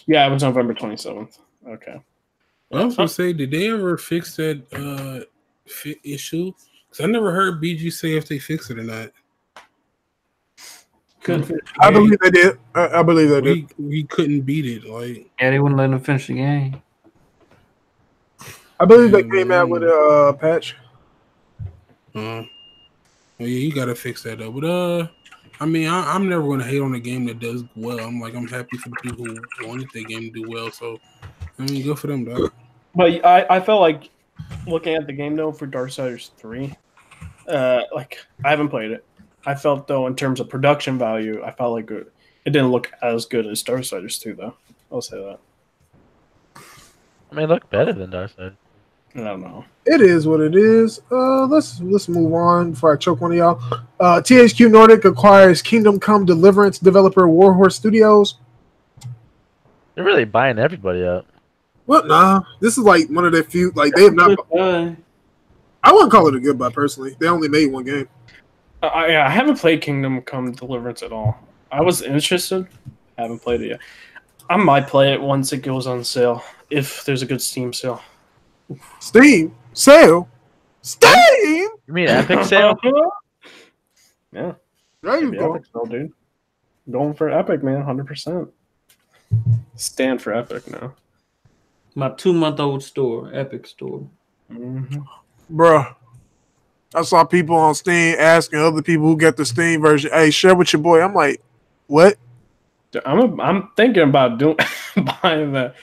Yeah, it was November 27th. Okay. I was gonna say, did they ever fix that issue? Because I never heard BG say if they fixed it or not. I believe they did. I believe they did. We couldn't beat it. Like, yeah, they wouldn't let them finish the game. I believe they came out with a patch. Well, yeah, you gotta fix that up. But I mean, I'm never gonna hate on a game that does well. I'm happy for the people who wanted their game to do well. So I mean, good for them, dog. But I felt like looking at the game though for Darksiders 3, like I haven't played it. I felt though in terms of production value, I felt like it didn't look as good as Darksiders 2 though. I'll say that. I mean, it looked better than Darksiders. I don't know. It is what it is. Let's move on before I choke one of y'all. THQ Nordic acquires Kingdom Come Deliverance developer Warhorse Studios. They're really buying everybody up. Well, nah. This is like one of their few. Like they have not. I wouldn't call it a goodbye personally. They only made one game. I haven't played Kingdom Come Deliverance at all. I was interested. I haven't played it yet. I might play it once it goes on sale, if there's a good Steam sale. Steam sale? Steam? You mean Epic sale? Yeah. There you go. Epic sale, dude. Going for Epic, man, 100%. Stand for Epic now. My 2-month-old store, Epic store. Mm-hmm. Bruh. I saw people on Steam asking other people who get the Steam version, hey, share with your boy. I'm like, what? I'm thinking about buying the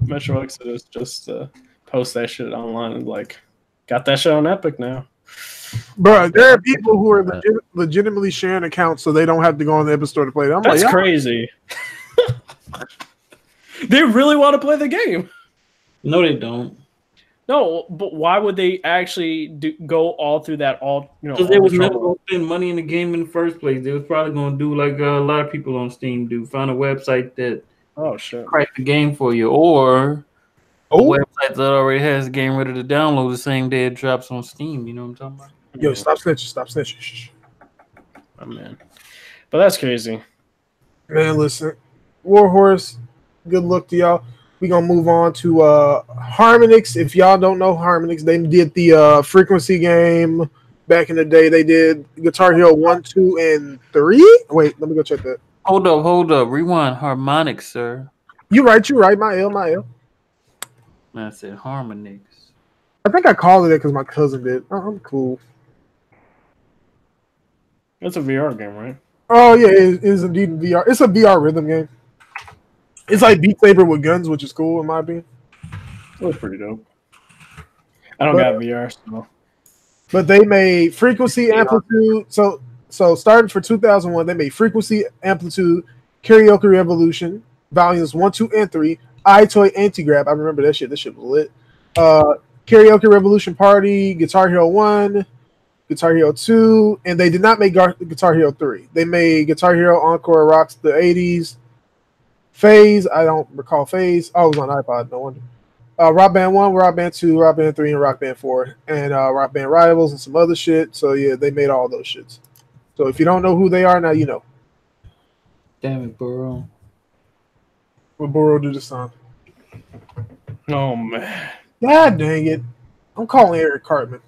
Metro Exodus just to post that shit online and like, got that shit on Epic now. Bro, there are people who are legitimately sharing accounts so they don't have to go on the Epic Store to play it. That's crazy. They really want to play the game. No, they don't. No, but why would they actually go all through that? Because they was never going to spend money in the game in the first place. They was probably going to do like a lot of people on Steam do. Find a website that crack the game for you, or a website that already has the game ready to download the same day it drops on Steam. You know what I'm talking about? Yo, stop snitching. Oh, man. But that's crazy. Man, listen. Warhorse, good luck to y'all. We're going to move on to Harmonix. If y'all don't know Harmonix, they did the Frequency game back in the day. They did Guitar Hero 1, 2, and 3. Wait, let me go check that. Hold up. Rewind. Harmonix, sir. You're right. My L. I said Harmonix. I think I called it because my cousin did. I'm cool. It's a VR game, right? Oh, yeah, it is indeed VR. It's a VR rhythm game. It's like Beat Saber with guns, which is cool in my opinion. It was pretty dope. I don't got VR, so. But they made Frequency, Amplitude. So starting for 2001, they made Frequency, Amplitude, Karaoke Revolution, Volumes 1, 2, and 3, iToy Anti-Grab. I remember that shit. That shit was lit. Karaoke Revolution Party, Guitar Hero 1, Guitar Hero 2, and they did not make Guitar Hero 3. They made Guitar Hero Encore Rocks the 80s. Phase, I don't recall Phase. Oh, it was on iPod, no wonder. Rock Band 1, Rock Band 2, Rock Band 3, and Rock Band 4. And Rock Band Rivals and some other shit. So, yeah, they made all those shits. So, if you don't know who they are, now you know. Damn it, Burrow. What Burrow did this time? Oh, man. God dang it. I'm calling Eric Cartman.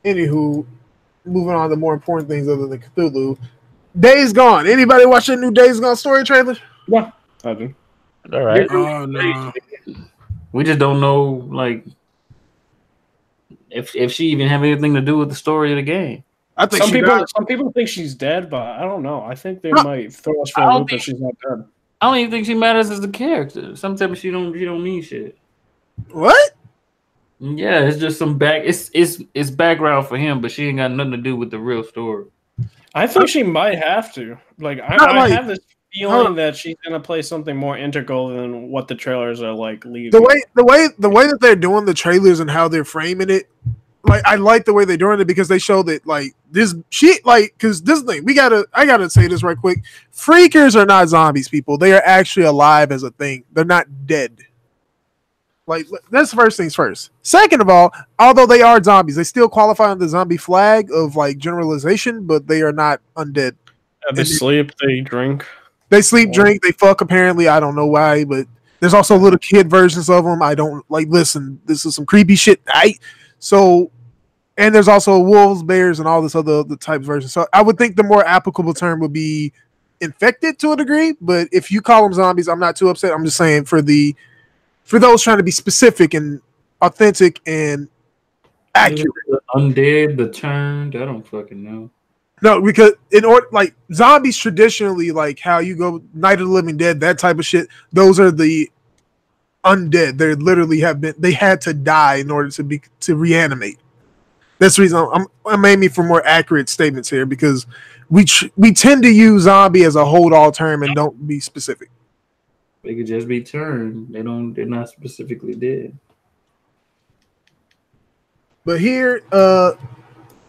Anywho, moving on to more important things other than Cthulhu. Days Gone. Anybody watch that new Days Gone story trailer? Yeah, I do. All right. Oh no. We just don't know, like, if she even have anything to do with the story of the game. I think some people think she's dead, but I don't know. I think they might throw us for a loop that she's not dead. I don't even think she matters as a character. Sometimes she don't mean shit. What? Yeah, it's just some it's background for him, but she ain't got nothing to do with the real story. I think she might have to. Like, I have this feeling that she's gonna play something more integral than what the trailers are like leaving. The way that they're doing the trailers and how they're framing it, like I like the way they're doing it because they show that like this shit, like because this thing I gotta say this right quick. Freakers are not zombies, people. They are actually alive as a thing. They're not dead. Like, that's first things first. Second of all, although they are zombies, they still qualify on the zombie flag of like generalization, but they are not undead. They sleep, they drink. They sleep, drink, they fuck. Apparently, I don't know why, but there's also little kid versions of them. I don't like. Listen, this is some creepy shit. So, and there's also wolves, bears, and all this other types versions. So, I would think the more applicable term would be infected to a degree. But if you call them zombies, I'm not too upset. I'm just saying for those trying to be specific and authentic and accurate. Undead, the turned, I don't fucking know. No, because in order, like zombies traditionally, like how you go Night of the Living Dead, that type of shit. Those are the undead. They literally they had to die in order to reanimate. That's the reason I'm aiming for more accurate statements here because we tend to use zombie as a hold-all term and don't be specific. They could just be turned. They're not specifically dead. But here,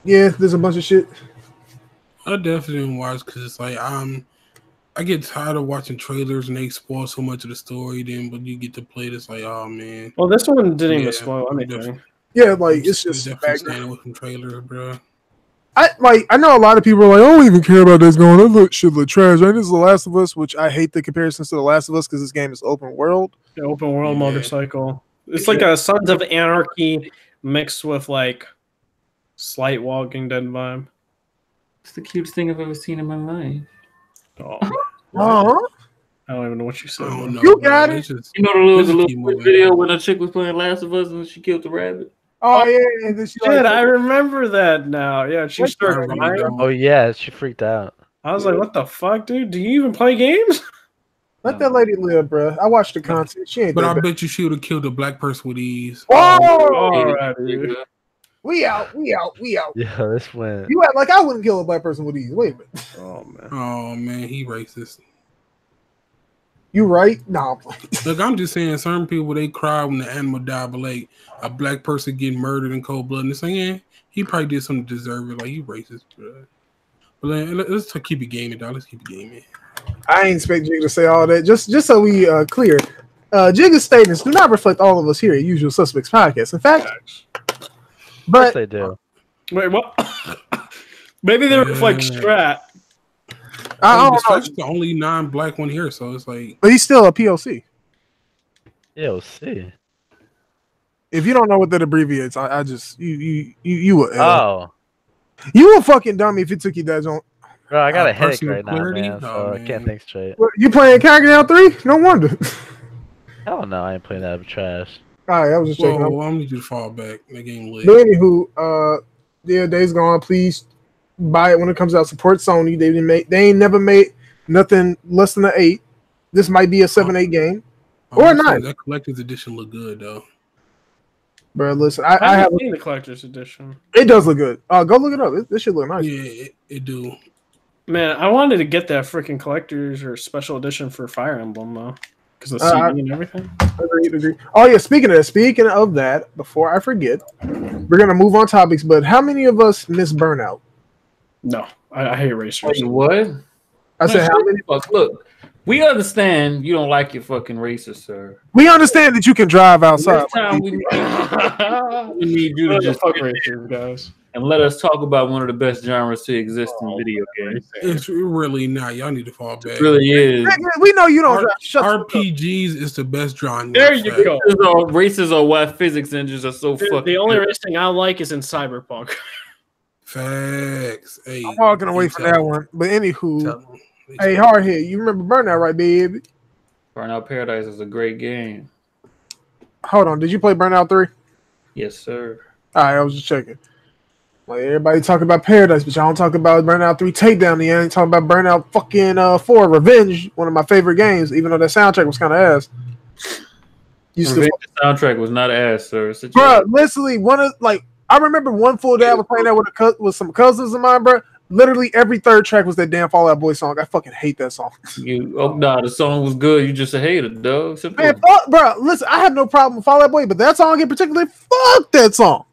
yeah, there's a bunch of shit. I definitely watch because it's like I get tired of watching trailers and they spoil so much of the story. Then when you get to play it, it's like, oh man. Well, this one didn't even spoil anything. Yeah, like it's just definitely standing with some trailers, bro. I know a lot of people are like, I don't even care about this going. That shit look trash. Right? This is The Last of Us, which I hate the comparisons to The Last of Us because this game is open world. The open world motorcycle. It's like a Sons of Anarchy mixed with like slight Walking Dead vibe. It's the cutest thing I've ever seen in my life. Oh, I don't even know what you said. Oh, no, you got it. You know the little video when a chick was playing Last of Us and she killed the rabbit. Oh yeah, and then she shit, I remember that now. Yeah, she started crying. Oh yeah, she freaked out. I was like, "What the fuck, dude? Do you even play games?" Let that lady live, bro. I watched the content. She ain't But that I bad. bet you would have killed a black person with ease. Whoa! All right, dude. We out. Yeah, this went. You act like I wouldn't kill a black person with ease. Wait a minute. Oh man. Oh man, he racist. You right? Nah. Look, I'm just saying, certain people they cry when the animal die, but like a black person getting murdered in cold blood, and they're saying, yeah, he probably did something to deserve it. Like you racist, bro. But let's keep it gaming, dog. Let's keep it gaming. I ain't expect Jig to say all that. Just so we clear, Jig's statements do not reflect all of us here at Usual Suspects Podcast. In fact, Yes, they do. Wait, what? Maybe they reflect Strat. I don't know. Strat's the only non-black one here, so it's like. But he's still a POC. Yeah, we'll see. If you don't know what that abbreviates, I just you Oh, you a fucking dummy if it took you that long. bro, I got a headache personal right now, clarity? man. So Oh, I can't man. think straight. You playing Crackdown 3? No wonder. Hell no, I ain't playing that trash. All right, I was just checking. Whoa, I need you to fall back. That game lit. But anywho, yeah, Days Gone. Please buy it when it comes out. Support Sony. They ain't never made nothing less than an 8. This might be a 7-8 game. Or a 9. That collector's edition look good though. Bro, listen, I I have haven't seen the collector's edition. it does look good. Go look it up. This should look nice. Yeah, it do. Man, I wanted to get that freaking collector's or special edition for Fire Emblem though, because the CD and everything. Agreed. Oh yeah, speaking of that, before I forget, we're gonna move on topics. But how many of us miss Burnout? No, I hate racers. Wait, what? I said how many? Look, we understand you don't like your fucking racist, sir. We understand that you can drive outside. Next time we need you to just fuck racers, guys. and let us talk about one of the best genres to exist in video games. It's really not. Y'all need to fall back. It really is. We know you don't drive. Shut the fuck up. RPGs is the best genre. There you go. Races are why physics engines are so fucking. The only racing I like is in Cyberpunk. Facts. Hey, I'm walking away from that one. But anywho, hey, Hardhead, you remember Burnout, right, baby? Burnout Paradise is a great game. Hold on, did you play Burnout 3? Yes, sir. All right, I was just checking. Like everybody talking about Paradise, but y'all don't talk about Burnout 3 Takedown. You ain't talking about Burnout fucking 4 Revenge, one of my favorite games, even though that soundtrack was kind of ass. The soundtrack was not ass, sir. Bro, literally I remember one full day I was playing that with some cousins of mine, bro. Literally every third track was that damn Fall Out Boy song. I fucking hate that song. The song was good. You just a hater, dog. Simple. Man, bro, listen, I have no problem with Fall Out Boy, but that song in particular, fuck that song.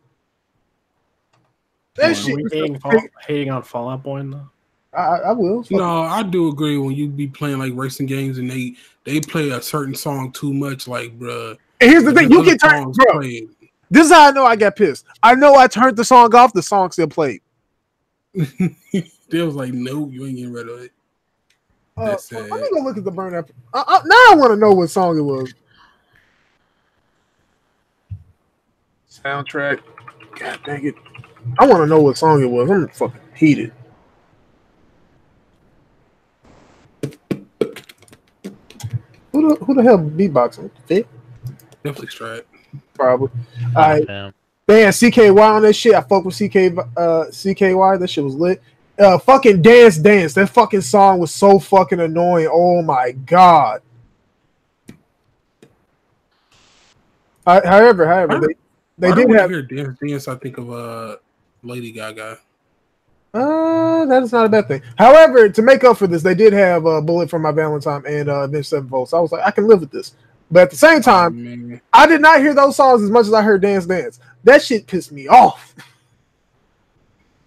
That shit. Hating on Fall Out Boy though. I will. No, I do agree when you be playing like racing games and they play a certain song too much, like, bro. And here's the thing, you can turn, bro. This is how I know I got pissed. I know I turned the song off. The song still played. They was like, no, you ain't getting rid of it. Let me go look at the Burnout. Now I want to know what song it was. Soundtrack. God dang it. I want to know what song it was. I'm fucking heated. Who the hell beatboxing? Fit? Definitely Strat. Probably. All right. Man, CKY on that shit. I fuck with CKY. That shit was lit. Fucking Dance. That fucking song was so fucking annoying. Oh my god. However, they did have. Hear dance. I think of Lady Gaga. That is not a bad thing. However, to make up for this, they did have Bullet for My Valentine and Avenged Sevenfold. So I was like, I can live with this. But at the same time, I did not hear those songs as much as I heard Dance. That shit pissed me off.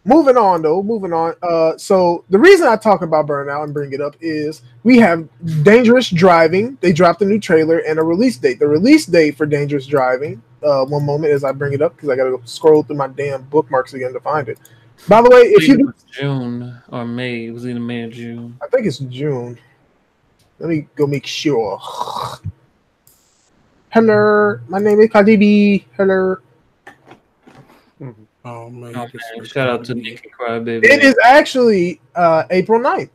Moving on. So the reason I talk about Burnout and bring it up is we have Dangerous Driving. They dropped a new trailer and a release date. The release date for Dangerous Driving, one moment as I bring it up because I got to go scroll through my damn bookmarks again to find it. By the way, if you do June or May, it was either May or June. I think it's June. Let me go make sure. Hello, my name is Kadibi. Hello. Oh man! Shout out to Nick and Crybaby. It is actually April 9th.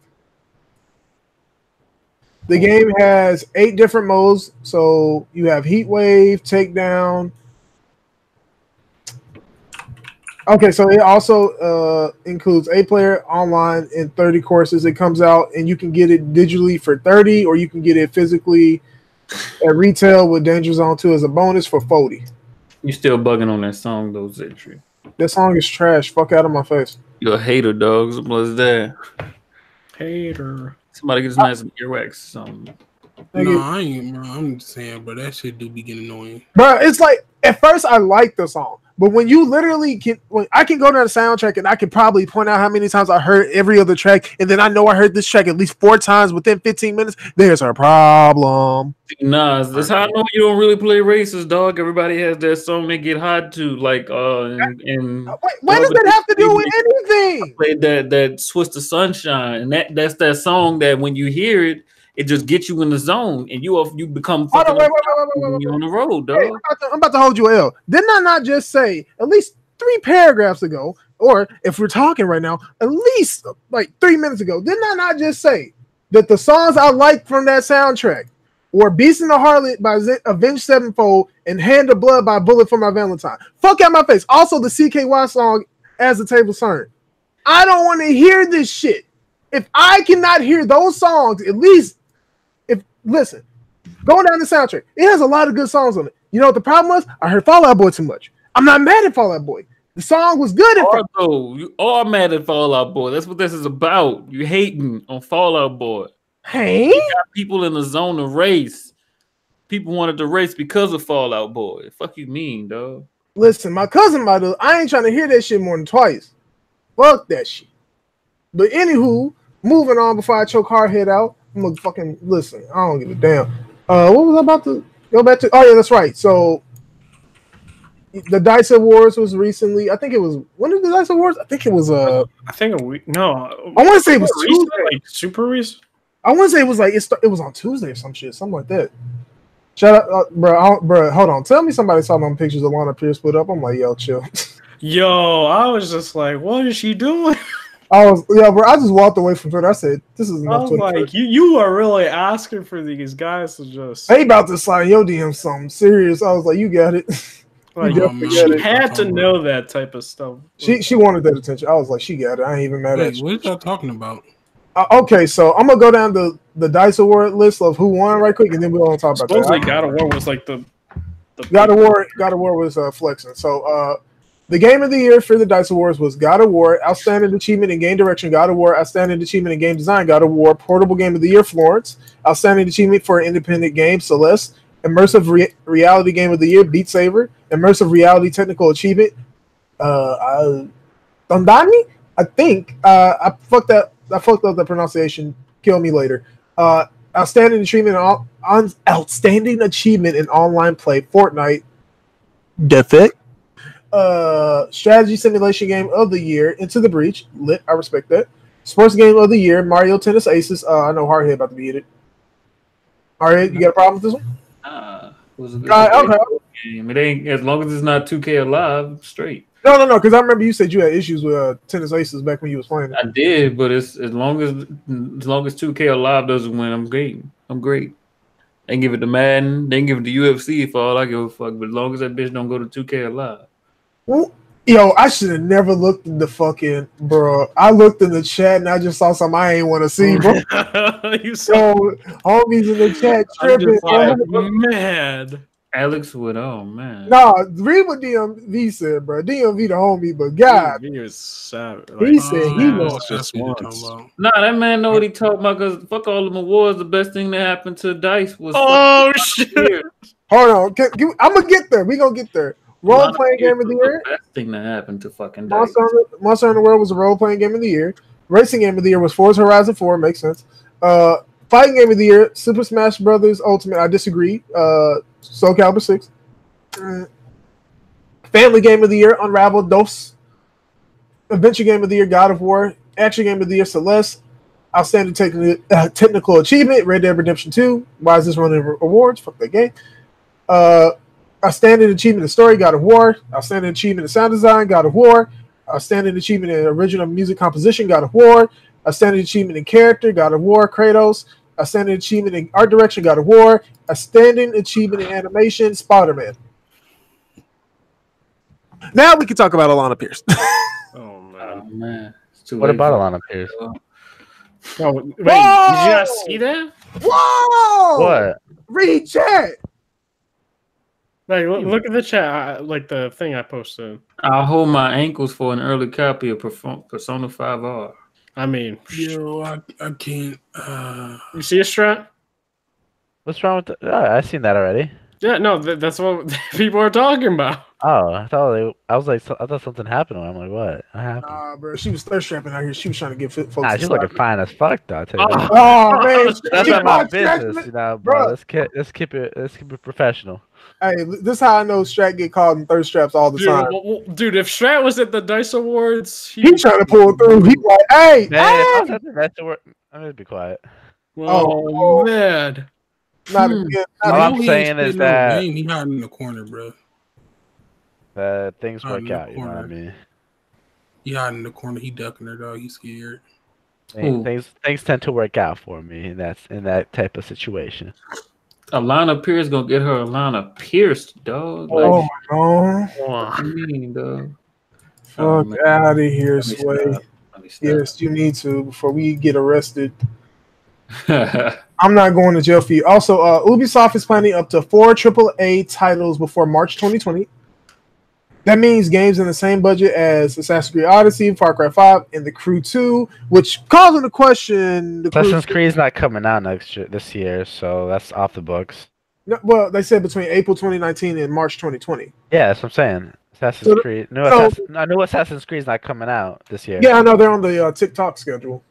The game has 8 different modes. So you have Heat Wave, Takedown. Okay, so it also includes 8-player online and 30 courses. It comes out and you can get it digitally for 30, or you can get it physically at retail with Danger Zone 2 as a bonus for 40. You still bugging on that song though, Sentry. That song is trash. Fuck out of my face. You're a hater, dog. Simple as that. Hater. Somebody get some nice earwax or something. No, I ain't, bro. I'm just saying, bro. That shit do be getting annoying. Bro, it's like at first I like the song, but when you literally when I can go down the soundtrack and I can probably point out how many times I heard every other track, and then I know I heard this track at least 4 times within 15 minutes, there's a problem. Nah, that's how I know you don't really play racist, dog. Everybody has that song they get hot to, like and what does that have to do with anything? Played that Swiss the Sunshine, and that's that song that when you hear it, it just gets you in the zone, and you become fucking on the road, dog. Hey, I'm about to hold you a L. Didn't I not just say at least 3 paragraphs ago, or if we're talking right now, at least like 3 minutes ago, didn't I not just say that the songs I like from that soundtrack were Beast and the Harlot by Avenged Sevenfold and Hand of Blood by Bullet for My Valentine? Fuck out my face. Also, the CKY song, As the Table Turned. I don't want to hear this shit. If I cannot hear those songs, at least, listen, going down the soundtrack, it has a lot of good songs on it. You know what the problem was? I heard Fall Out Boy too much. I'm not mad at Fall Out Boy. The song was good. You are mad at Fall Out Boy. That's what this is about. You hating on Fall Out Boy. Hey, you got people in the zone of race. People wanted to race because of Fall Out Boy. Fuck you mean, dog? Listen, my cousin might have. I ain't trying to hear that shit more than twice. Fuck that shit. But anywho, moving on before I choke Hardhead out. I'm gonna fucking listen. I don't give a damn. What was I about to go back to? Oh yeah, that's right. So the Dice Awards was recently. I think it was. When did the Dice Awards? I think it was. I think a week. No, I want to say it was Tuesday. Like super recent. I want to say it was like it was on Tuesday or some shit, something like that. Shout out, bro. Hold on. Tell me somebody saw them pictures of Lana Pierce put up. I'm like, yo, chill. Yo, I was just like, what is she doing? Bro. I just walked away from Twitter. I said, "This is enough." I was like, you are really asking for these guys to just. They about to slide your DM something serious. I was like, you got it. Like, she had to know that type of stuff. She wanted that attention. I was like, she got it. I ain't even mad at you. What are y'all talking about? Okay, so I'm gonna go down the Dice Award list of who won right quick, and then we're gonna talk about that. Supposedly, God of War was like the God of War was flexing. So the game of the year for the Dice Awards was God of War, Outstanding Achievement in Game Direction, God of War, Outstanding Achievement in Game Design, God of War, Portable Game of the Year, Florence, Outstanding Achievement for an Independent Game, Celeste, Immersive Reality Game of the Year, Beat Saber, Immersive Reality Technical Achievement, Tondani? I think I fucked up the pronunciation. Kill me later. Outstanding achievement in online play, Fortnite, Defect. Strategy simulation game of the year, Into the Breach, lit. I respect that. Sports game of the year, Mario Tennis Aces. I know Hardhead about to be in it. Hardhead, you got a problem with this one? It was a good game. It ain't, as long as it's not 2K Alive, straight. No, because I remember you said you had issues with Tennis Aces back when you was playing it. I did, but it's as long as 2K Alive doesn't win, I'm great. They can give it to Madden, they can give it to UFC for all I give a fuck. But as long as that bitch don't go to 2K Alive. Well, yo, I should have never looked in the fucking bro. I looked in the chat and I just saw something I ain't want to see, bro. You saw homies in the chat tripping. Man. Alex would, oh man. Nah, read what DMV said, bro. DMV the homie, but God, he was savage. He said he lost just once. Nah, that man know what he talking about, because fuck all them awards. The best thing that happened to Dice was shit. Hold on, I'm gonna get there. We gonna get there. Role playing game of the year. The best thing that happened to fucking Dice. Monster Hunter World was a role playing game of the year. Racing game of the year was Forza Horizon 4. Makes sense. Fighting game of the year, Super Smash Brothers Ultimate. I disagree. Soul Calibur 6. Family game of the year, Unravel Dos. Adventure game of the year, God of War. Action game of the year, Celeste. Outstanding technical achievement, Red Dead Redemption 2. Why is this running awards? Fuck that game. Outstanding achievement in story, God of War. Outstanding achievement in sound design, God of War. Outstanding achievement in original music composition, God of War. Outstanding achievement in character, God of War, Kratos. Outstanding achievement in art direction, God of War. Outstanding achievement in animation, Spider-Man. Now we can talk about Alana Pierce. Oh man. Oh man. It's too What late about for Alana Pierce? Oh wait, did you not see that? Whoa! What? Read chat. Like, look at the chat, like the thing I posted. I'll hold my ankles for an early copy of Persona 5R. I mean, Yo, I can't. you see a Strat? What's wrong with the... I seen that already. Yeah, no, that's what people are talking about. Oh, I thought I thought something happened. I'm like, what? What happened? Nah, bro, she was thirst trapping out here. She was trying to get fit folks. Nah, she's looking fine as fuck, though. I'll tell you that. Oh man, That's she not my caught Strat- business, you know, Bro. bro. Let's keep it professional. Hey, this is how I know Strat get caught in thirst traps all the time. Dude, if Strat was at the Dice Awards, He trying to pull through. He like, hey, Man, hey! if I was at the restaurant, I'm gonna be quiet. Oh man. Not again. All Not I'm again. saying is that he hiding in the corner, bro. things work out. You know what I mean? He hiding in the corner. He ducking her, dog. He's scared. Things tend to work out for me, and that's in that type of situation. Alana Pierce gonna get her Alana pierced, dog. Like, Oh my god. what you mean, dog? Fuck out of here, Let me Sway. stop. Let me stop. Yes, you need to before we get arrested. I'm not going to jail for you. Also, Ubisoft is planning up to 4 AAA titles before March 2020. That means games in the same budget as Assassin's Creed Odyssey, Far Cry 5, and The Crew 2, which calls into question the Assassin's Crew Creed's not coming out this year, so that's off the books. No, well, they said between April 2019 and March 2020. Yeah, that's what I'm saying. Assassin's Creed. New Assassin's Creed's not coming out this year. Yeah, I know they're on the TikTok schedule.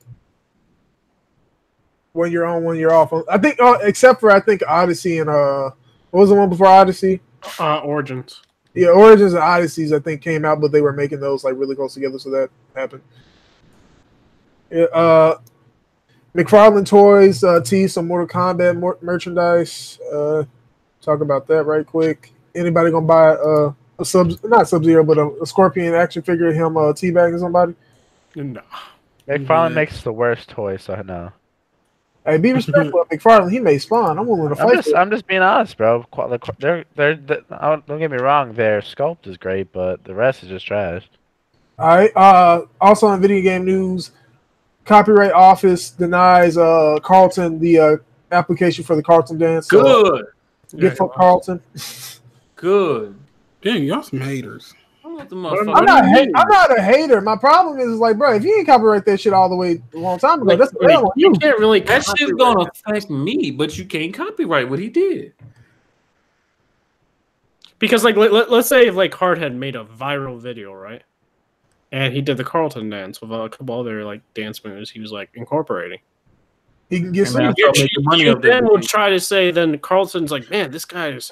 1 year on, 1 year off. I think, except for I think Odyssey and what was the one before Odyssey? Origins. Yeah, Origins and Odysseys I think came out, but they were making those like really close together, so that happened. Yeah, McFarlane Toys teased some Mortal Kombat merchandise. Talk about that right quick. Anybody gonna buy not Sub-Zero, but a Scorpion action figure of him teabagging somebody? No. McFarlane makes the worst toys, so no. Hey, be respectful of McFarlane. He may spawn. I'm willing to fight. I'm just being honest, bro. Don't get me wrong. Their sculpt is great, but the rest is just trash. All right. Also, in video game news, Copyright Office denies Carlton the application for the Carlton dance. Good. Get for Carlton. Good. Damn, y'all some haters. I'm not a hater. My problem is like, bro, if you ain't copyright that shit all the way a long time ago, that's the hell on you. You can't really. That shit's gonna affect me, but you can't copyright what he did. Because like, let's say if like Hardhead made a viral video, right? And he did the Carlton dance with a couple other like dance moves he was like incorporating. He can get some. You then would try to say then Carlton's like, man, this guy has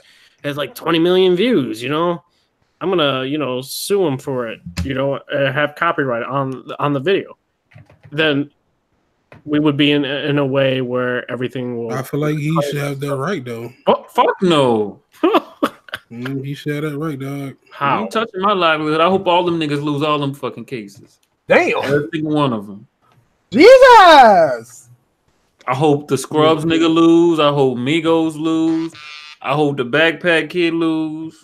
like 20 million views, you know? I'm gonna, sue him for it, have copyright on the video. Then we would be in a way where everything will. I feel like he should have that right though. Oh, fuck no. He should have that right, dog. How? You touching my livelihood? I hope all them niggas lose all them fucking cases. Damn. Every single one of them. Jesus. I hope the Scrubs nigga lose. I hope Migos lose. I hope the Backpack kid lose.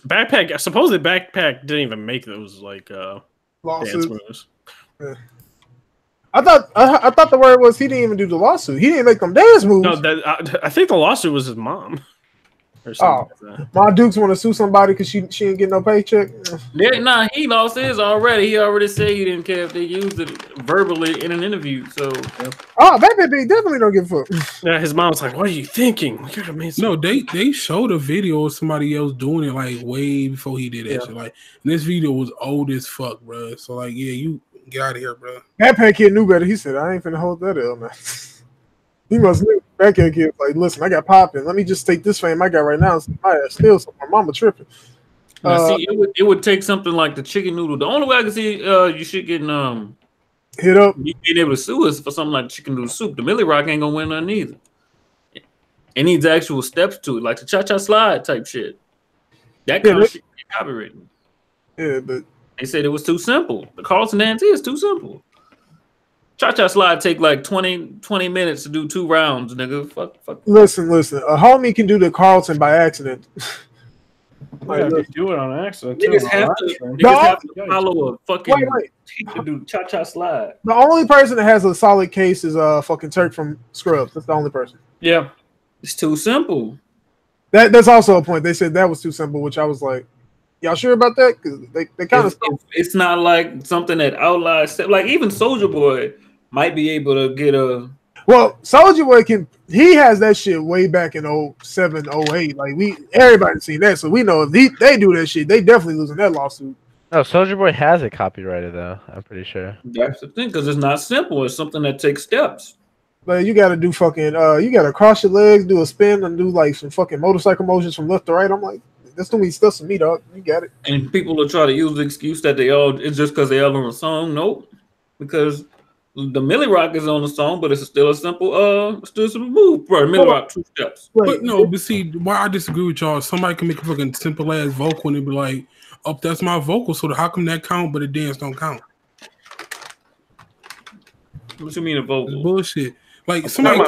Supposedly Backpack didn't even make those like dance moves. Yeah. I thought the word was he didn't even do the lawsuit. He didn't make them dance moves. No, I think the lawsuit was his mom. Or something like that. My Dukes want to sue somebody because she didn't get no paycheck. Yeah, he lost his already. He already said he didn't care if they used it verbally in an interview. So, that baby definitely don't give a fuck. Yeah, his mom's like, "What are you thinking? You're amazing." No, they showed a video of somebody else doing it like way before he did that shit. Like, and this video was old as fuck, bro. So like, yeah, you get out of here, bro. That Pat kid knew better. He said, "I ain't finna hold that L, man." He must knew. That kid was like, "Listen, I got popping. Let me just take this fame I got right now. My ass still, so my mama tripping." See, it would take something like the chicken noodle. The only way I can see you should get hit up, being able to sue us for something like chicken noodle soup. The Millie Rock ain't gonna win none either. It needs actual steps to it, like the cha-cha slide type shit. That kind of shit get copywritten. Yeah, but they said it was too simple. The Carlton dance is too simple. Cha-cha slide take like 20 minutes to do 2 rounds, nigga. Fuck. Listen. A homie can do the Carlton by accident. Like, Yeah, if you look, do it on accident, too. Niggas have to follow a fucking wait. teacher do cha-cha slide. The only person that has a solid case is fucking Turk from Scrubs. That's the only person. Yeah. It's too simple. That's also a point. They said that was too simple, which I was like, y'all sure about that? Because they kind of. It's not like something that outlies. Like even Soldier Boy might be able to get a. Well, Soldier Boy he has that shit way back in 07, 08. Like everybody seen that, so we know if they do that shit, they definitely losing that lawsuit. No, Soldier Boy has it copyrighted though. I'm pretty sure. That's the thing, because it's not simple. It's something that takes steps. But you got to do fucking. You got to cross your legs, do a spin, and do like some fucking motorcycle motions from left to right. I'm like, that's gonna be still some meat, dog. You got it. And people will try to use the excuse that it's just because they all on a song. Nope, because the Millie Rock is on the song, but it's still a simple move, bro. Millie Rock 2 steps. But no, but see, why I disagree with y'all. Somebody can make a fucking simple ass vocal and be like, "Oh, that's my vocal." So how come that count, but the dance don't count? What you mean a vocal? That's bullshit. Like somebody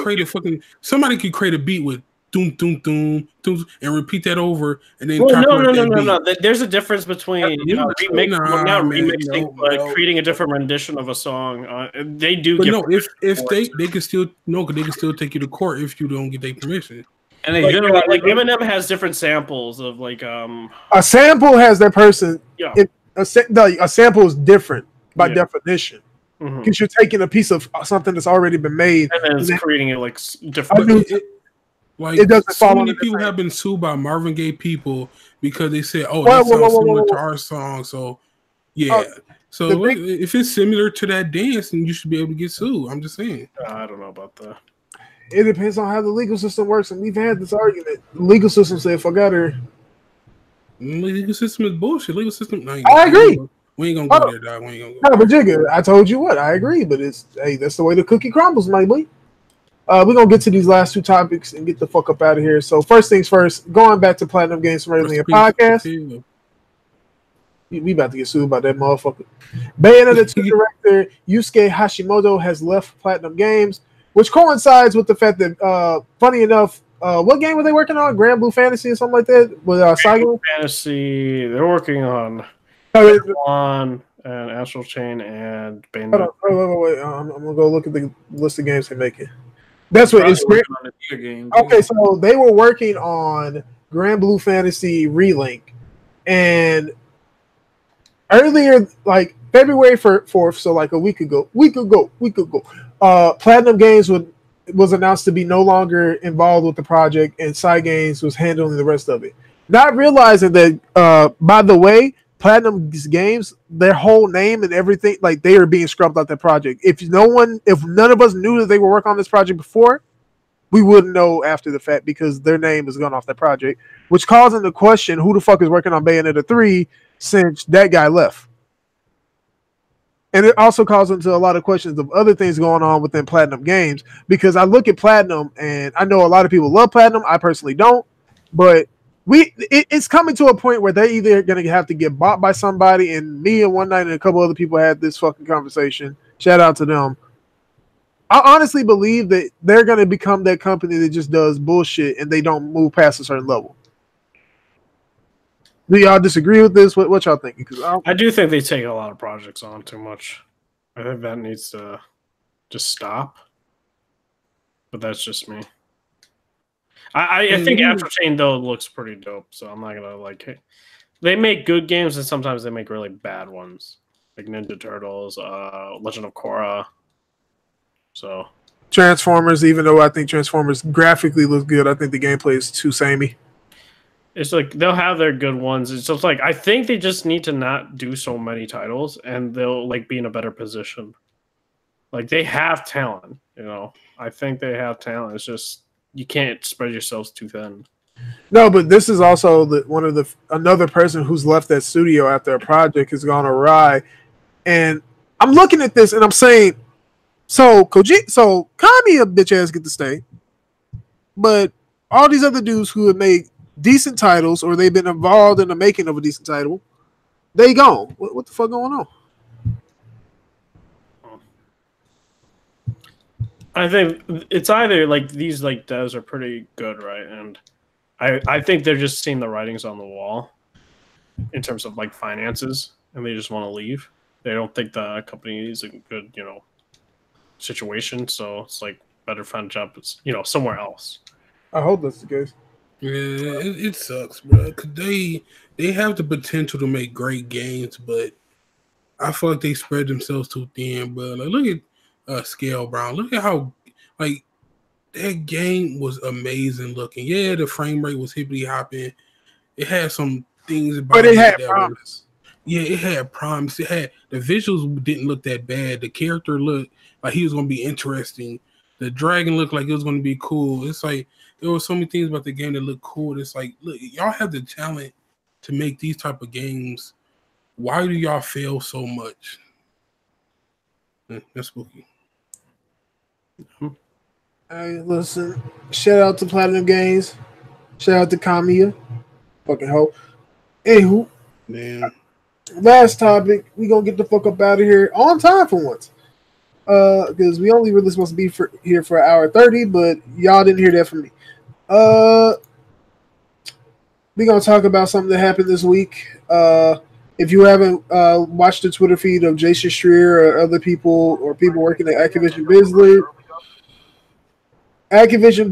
could create a beat with doom doom doom doom and repeat that over and then no. There's a difference between remixing, creating a different rendition of a song. They do. But no, if they can still take you to court if you don't get their permission. And they like Eminem has different samples of like a sample has that person. Yeah, a sample is different by definition. Because you're taking a piece of something that's already been made and then it's creating it like different. It doesn't so many people have been sued by Marvin Gaye people because they said, "Oh, that sounds similar to our song." So, yeah. If it's similar to that dance, then you should be able to get sued. I'm just saying. I don't know about that. It depends on how the legal system works, and we've had this argument. The legal system said, "Forgot her." Legal system is bullshit. Legal system. No, I agree. We ain't gonna go there, dog. We ain't gonna go. No, but Jigga, I told you what. I agree, but that's the way the cookie crumbles, my boy. We're gonna get to these last 2 topics and get the fuck up out of here. So first things first, going back to Platinum Games from earlier podcast. We about to get sued by that motherfucker. Bayonetta 2 director Yusuke Hashimoto has left Platinum Games, which coincides with the fact that, funny enough, what game were they working on? Grand Blue Fantasy or something like that? With Saga? Fantasy. They're working on One and Astral Chain and Bayonetta. Wait. I'm gonna go look at the list of games they're making. That's what it's. Okay, so they were working on Grand Blue Fantasy Relink, and earlier, like February 4th, so like a week ago, Platinum Games was announced to be no longer involved with the project, and Side Games was handling the rest of it. Not realizing that, by the way, Platinum Games, their whole name and everything, like they are being scrubbed out that project. If none of us knew that they were working on this project before, we wouldn't know after the fact because their name is gone off that project, which calls into question who the fuck is working on Bayonetta 3 since that guy left. And it also calls into a lot of questions of other things going on within Platinum Games, because I look at Platinum and I know a lot of people love Platinum. I personally don't, but it's coming to a point where they're either going to have to get bought by somebody, and me and One Night and a couple other people had this fucking conversation. Shout out to them. I honestly believe that they're going to become that company that just does bullshit and they don't move past a certain level. Do y'all disagree with this? What y'all think? I do think they take a lot of projects on too much. I think that needs to just stop. But that's just me. I think Astral Chain though looks pretty dope, so I'm not gonna like it. They make good games and sometimes they make really bad ones, like Ninja Turtles, Legend of Korra. So Transformers, even though I think Transformers graphically looks good, I think the gameplay is too samey. It's like they'll have their good ones. It's just like I think they just need to not do so many titles, and they'll like be in a better position. Like they have talent, you know. I think they have talent. It's just you can't spread yourselves too thin. No, but this is also another person who's left that studio after a project has gone awry, and I'm looking at this and I'm saying, so Kami a bitch ass get to stay, but all these other dudes who have made decent titles or they've been involved in the making of a decent title, they gone. What the fuck going on? I think it's either like these like devs are pretty good, right? And I think they're just seeing the writings on the wall. in terms of like finances, and they just want to leave. They don't think the company is a good, situation. So it's like better find a job, somewhere else. I hope that's the case. Yeah, it sucks, bro. 'Cause they have the potential to make great games, but I feel like they spread themselves too thin. But like, look at Scale Brown. Look at how like that game was amazing looking. Yeah, the frame rate was hippity hopping. It had some things about But it had that promise. Yeah, it had promise. It had the visuals didn't look that bad. The character looked like he was gonna be interesting. The dragon looked like it was gonna be cool. It's like there were so many things about the game that looked cool. It's like, look, y'all have the talent to make these type of games. Why do y'all fail so much? That's spooky. Hey, listen. Shout out to Platinum Games. Shout out to Kamiya. Fucking hoe. Anywho, Man. last topic. We gonna get the fuck up out of here on time for once. Because we only really supposed to be here for 1:30, but y'all didn't hear that from me. We gonna talk about something that happened this week. If you haven't watched the Twitter feed of Jason Schreier or other people or people working at Activision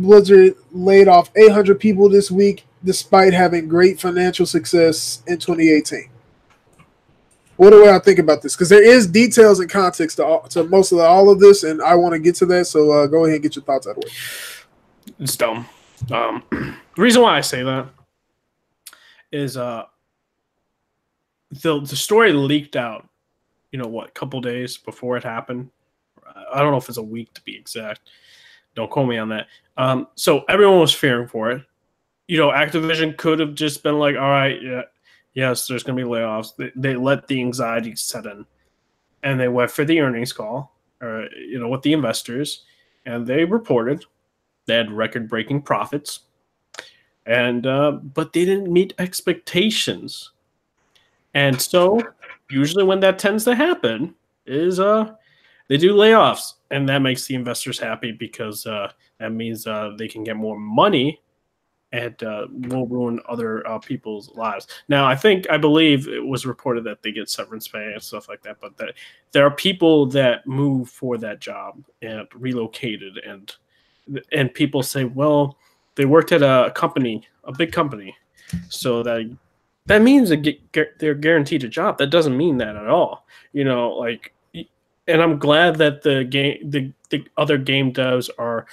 Blizzard laid off 800 people this week, despite having great financial success in 2018. What do I think about this? Because there is details and context to most of all of this, and I want to get to that. So go ahead and get your thoughts out of the way. It's dumb. The reason why I say that is the story leaked out, a couple days before it happened. I don't know if it's a week to be exact. Don't quote me on that. So everyone was fearing for it. Activision could have just been like, all right, yes, there's going to be layoffs. They let the anxiety set in. And they went for the earnings call, with the investors. And they reported they had record-breaking profits. And but they didn't meet expectations. And so usually when that tends to happen is they do layoffs. And that makes the investors happy because that means they can get more money and will ruin other people's lives. Now, I believe it was reported that they get severance pay and stuff like that, but that there are people that move for that job and relocated, and people say, well, they worked at a big company, so that means they're guaranteed a job. That doesn't mean that at all. And I'm glad that the other game devs are,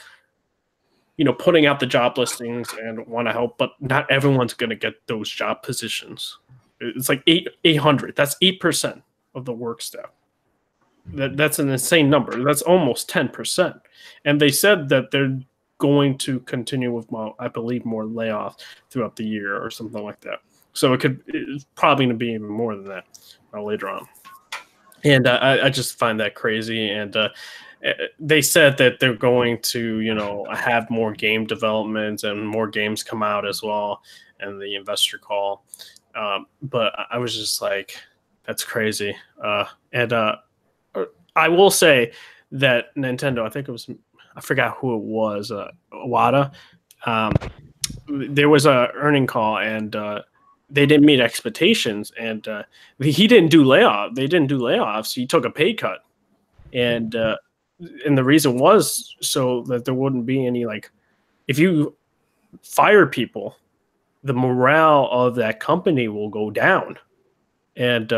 putting out the job listings and want to help, but not everyone's going to get those job positions. It's like 800. That's 8% of the work staff. That's an insane number. That's almost 10%. And they said that they're going to continue with, I believe, more layoffs throughout the year or something like that. So it's probably going to be even more than that later on. And I just find that crazy. And they said that they're going to, have more game development and more games come out as well, and the investor call. But I was just like, that's crazy. And I will say that Nintendo, I forgot who it was, Iwata. There was a earning call, and they didn't meet expectations, and he didn't do layoff. They didn't do layoffs. He took a pay cut, and the reason was so that there wouldn't be any, if you fire people, the morale of that company will go down. And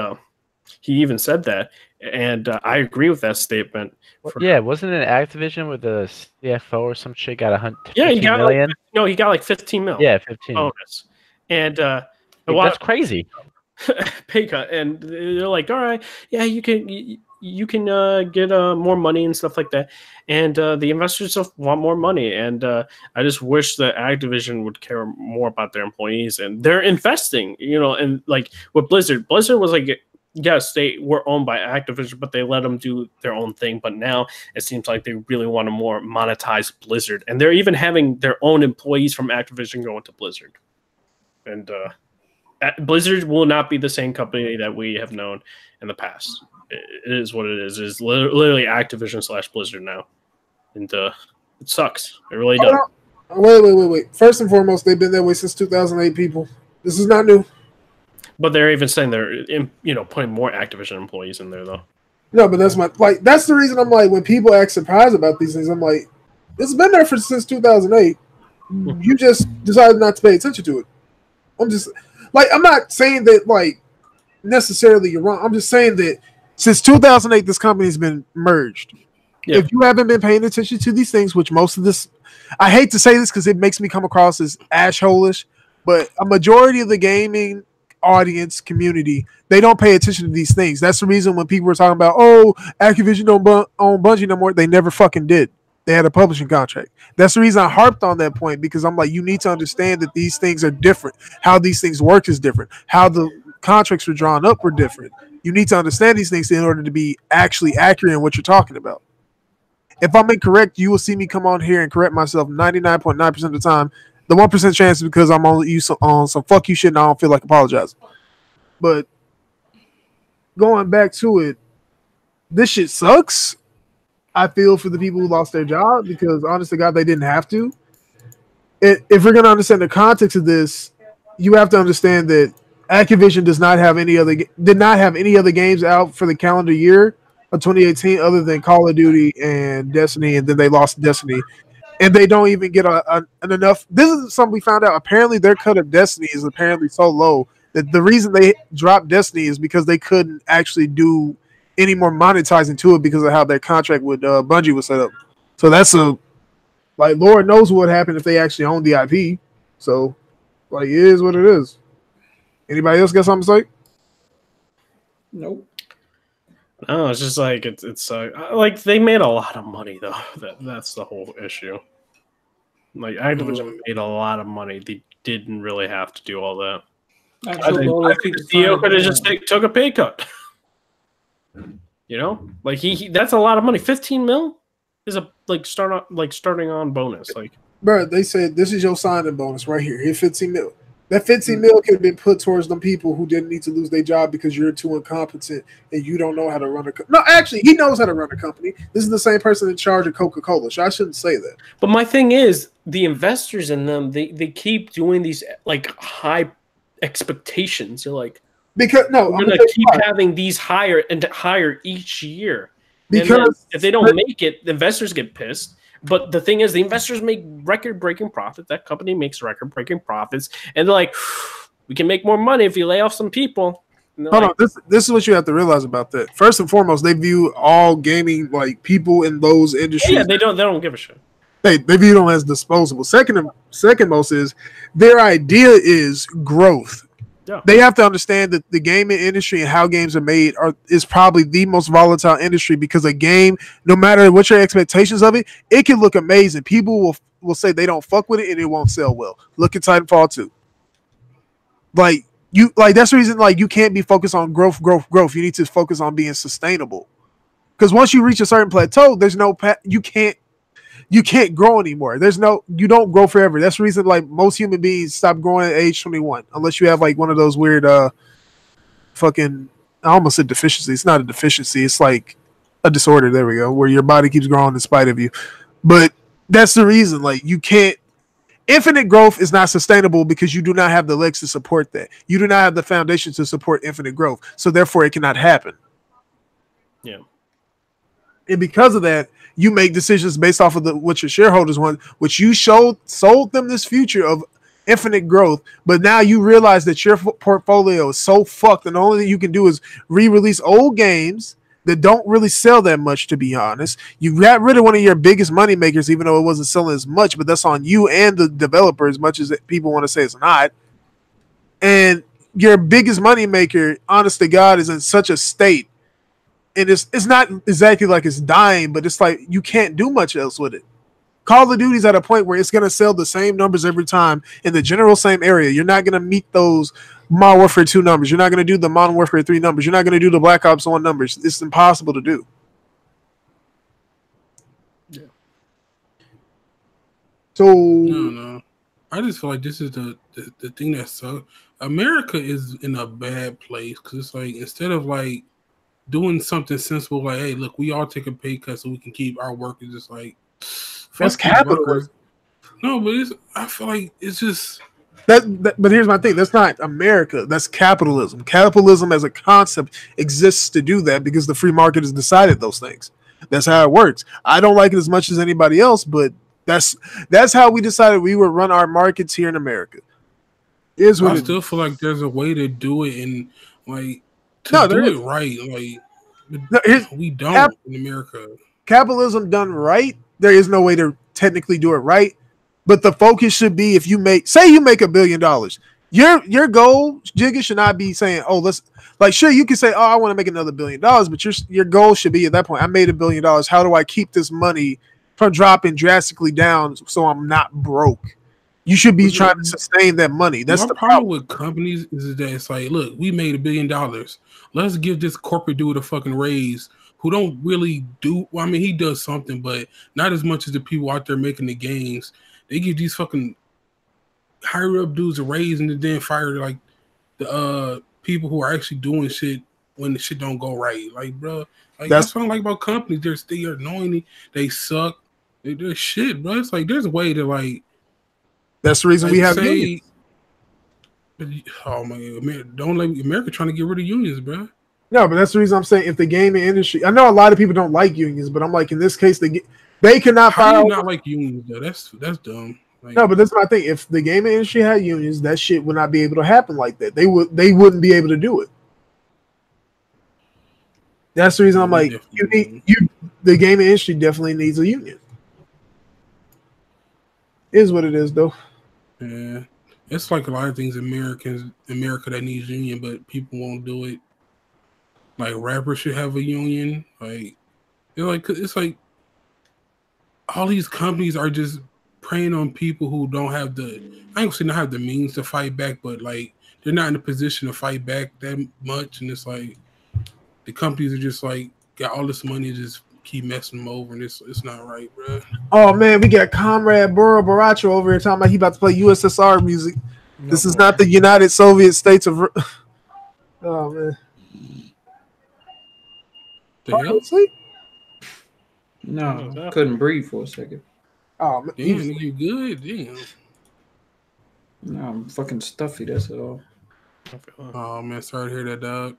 he even said that, and I agree with that statement. Wasn't it Activision with the CFO or some shit got he got million? He got like 15 mil. Yeah, 15. Bonus. And that's crazy. Pay cut, and they're like, all right, yeah, you can get more money and stuff like that, and the investors just want more money, and I just wish that Activision would care more about their employees, and they're investing, and like with Blizzard was like, yes, they were owned by Activision, but they let them do their own thing. But now it seems like they really want to more monetize Blizzard, and they're even having their own employees from Activision go into Blizzard, and Blizzard will not be the same company that we have known in the past. It is what it is. It's literally Activision / Blizzard now. And it sucks. It really does. Wait. First and foremost, they've been that way since 2008, people. This is not new. But they're even saying they're putting more Activision employees in there though. No, but that's that's the reason I'm like, when people act surprised about these things, I'm like, it's been there since 2008. You just decided not to pay attention to it. I'm just like, I'm not saying that like necessarily you're wrong. I'm just saying that since 2008, this company's been merged. Yeah. If you haven't been paying attention to these things, which most of this, I hate to say this because it makes me come across as ashholish, but a majority of the gaming audience community, they don't pay attention to these things. That's the reason when people were talking about, oh, Activision don't own Bungie no more, they never fucking did. They had a publishing contract. That's the reason I harped on that point, because I'm like, you need to understand that these things are different. How these things work is different. How the contracts were drawn up were different. You need to understand these things in order to be actually accurate in what you're talking about. If I'm incorrect, you will see me come on here and correct myself 99.9% of the time. The 1% chance is because I'm on some fuck you shit and I don't feel like apologizing. But going back to it, this shit sucks. I feel for the people who lost their job because, honest to God, they didn't have to. If we're going to understand the context of this, you have to understand that Activision did not have any other games out for the calendar year of 2018 other than Call of Duty and Destiny, and then they lost Destiny. And they don't even get an enough. This is something we found out. Apparently, their cut of Destiny is apparently so low that the reason they dropped Destiny is because they couldn't actually do any more monetizing to it because of how their contract with Bungie was set up. So that's Lord knows what happened if they actually owned the IP. So, it is what it is. Anybody else got something to say? Nope. No, it's just like it's like they made a lot of money though. That's the whole issue. Like Activision made a lot of money. They didn't really have to do all that. I think the CEO could have just took a pay cut. Like he that's a lot of money. 15 mil is a starting on bonus. Like, bro, they said this is your signing bonus right here. Here's 15 mil. That 15 mil could have been put towards them people who didn't need to lose their job because you're too incompetent and you don't know how to run a company. No, actually, he knows how to run a company. This is the same person in charge of Coca-Cola, so I shouldn't say that. But my thing is, the investors in them, they keep doing these high expectations. They're like, because we're gonna keep having these higher each year. Because if they don't make it, the investors get pissed. But the thing is, the investors make record-breaking profits. That company makes record-breaking profits, and they're like, "We can make more money if you lay off some people." Hold on, this is what you have to realize about that. First and foremost, they view all gaming people in those industries. Yeah, they don't give a shit. They view them as disposable. Second most is their idea is growth. Yeah. They have to understand that the gaming industry and how games are made is probably the most volatile industry because a game, no matter what your expectations of it, it can look amazing. People will say they don't fuck with it and it won't sell well. Look at Titanfall 2. That's the reason you can't be focused on growth. You need to focus on being sustainable. Because once you reach a certain plateau, there's no you can't grow anymore. You don't grow forever. That's the reason most human beings stop growing at age 21, unless you have one of those weird I almost said deficiency. It's not a deficiency. It's like a disorder. There we go. Where your body keeps growing in spite of you. But that's the reason. You can't. Infinite growth is not sustainable because you do not have the legs to support that. You do not have the foundation to support infinite growth. So therefore, it cannot happen. Yeah. And because of that, you make decisions based off of what your shareholders want, which you sold them this future of infinite growth. But now you realize that your portfolio is so fucked, and the only thing you can do is re-release old games that don't really sell that much, to be honest. You got rid of one of your biggest money makers, even though it wasn't selling as much, but that's on you and the developer, as much as people want to say it's not. And your biggest money maker, honest to God, is in such a state. And it's not exactly like it's dying, but it's you can't do much else with it. Call of Duty's at a point where it's going to sell the same numbers every time in the general same area. You're not going to meet those Modern Warfare 2 numbers. You're not going to do the Modern Warfare 3 numbers. You're not going to do the Black Ops 1 numbers. It's impossible to do. Yeah. So no. I just feel like this is the thing that sucks. America is in a bad place because it's instead of doing something sensible, hey, look, we all take a pay cut so we can keep our workers. Just that's capitalism. No, but I feel like it's just But here's my thing. That's not America. That's capitalism. Capitalism as a concept exists to do that because the free market has decided those things. That's how it works. I don't like it as much as anybody else, but that's how we decided we would run our markets here in America. I still feel like there's a way to do it and like do it right. Like we don't in America. Capitalism done right, there is no way to technically do it right. But the focus should be if you make $1 billion, your goal, Jigga, should not be saying, oh, let's sure you can say, oh, I want to make another $1 billion, but your goal should be at that point, I made $1 billion. How do I keep this money from dropping drastically down so I'm not broke? You should be trying to sustain that money. That's the problem with companies is that it's like, look, we made $1 billion. Let's give this corporate dude a fucking raise who don't really do. Well, I mean, he does something, but not as much as the people out there making the games. They give these fucking higher up dudes a raise and then fire like the people who are actually doing shit when the shit don't go right. Like, bro, like that's what I like about companies. They're annoying. They suck. They're shit, bro. It's like there's a way to like. That's the reason we have unions. Oh my God, don't let America trying to get rid of unions, bro. No, but that's the reason I'm saying if the gaming industry. I know a lot of people don't like unions, but I'm like in this case they cannot fire. How do you not like unions though? That's dumb. Like, no, but that's my thing. If the gaming industry had unions, that shit would not be able to happen like that. They wouldn't be able to do it. That's the reason I'm like the gaming industry definitely needs a union. Is what it is though. Yeah, it's like a lot of things in America that needs union, but people won't do it. Like rappers should have a union. Like it's like all these companies are just preying on people who don't have I ain't gonna say not have the means to fight back, but like they're not in a position to fight back that much, and it's like the companies are just like got all this money to just keep messing them over, and it's not right, bro. Oh man, we got Comrade Boro Baracho over here talking about he about to play USSR music. No, this is not the United Soviet States of. Oh man. Sleep? No, couldn't breathe for a second. Oh man, damn, you good? Damn. No, I'm fucking stuffy. That's all. Oh man, sorry to hear that, dog.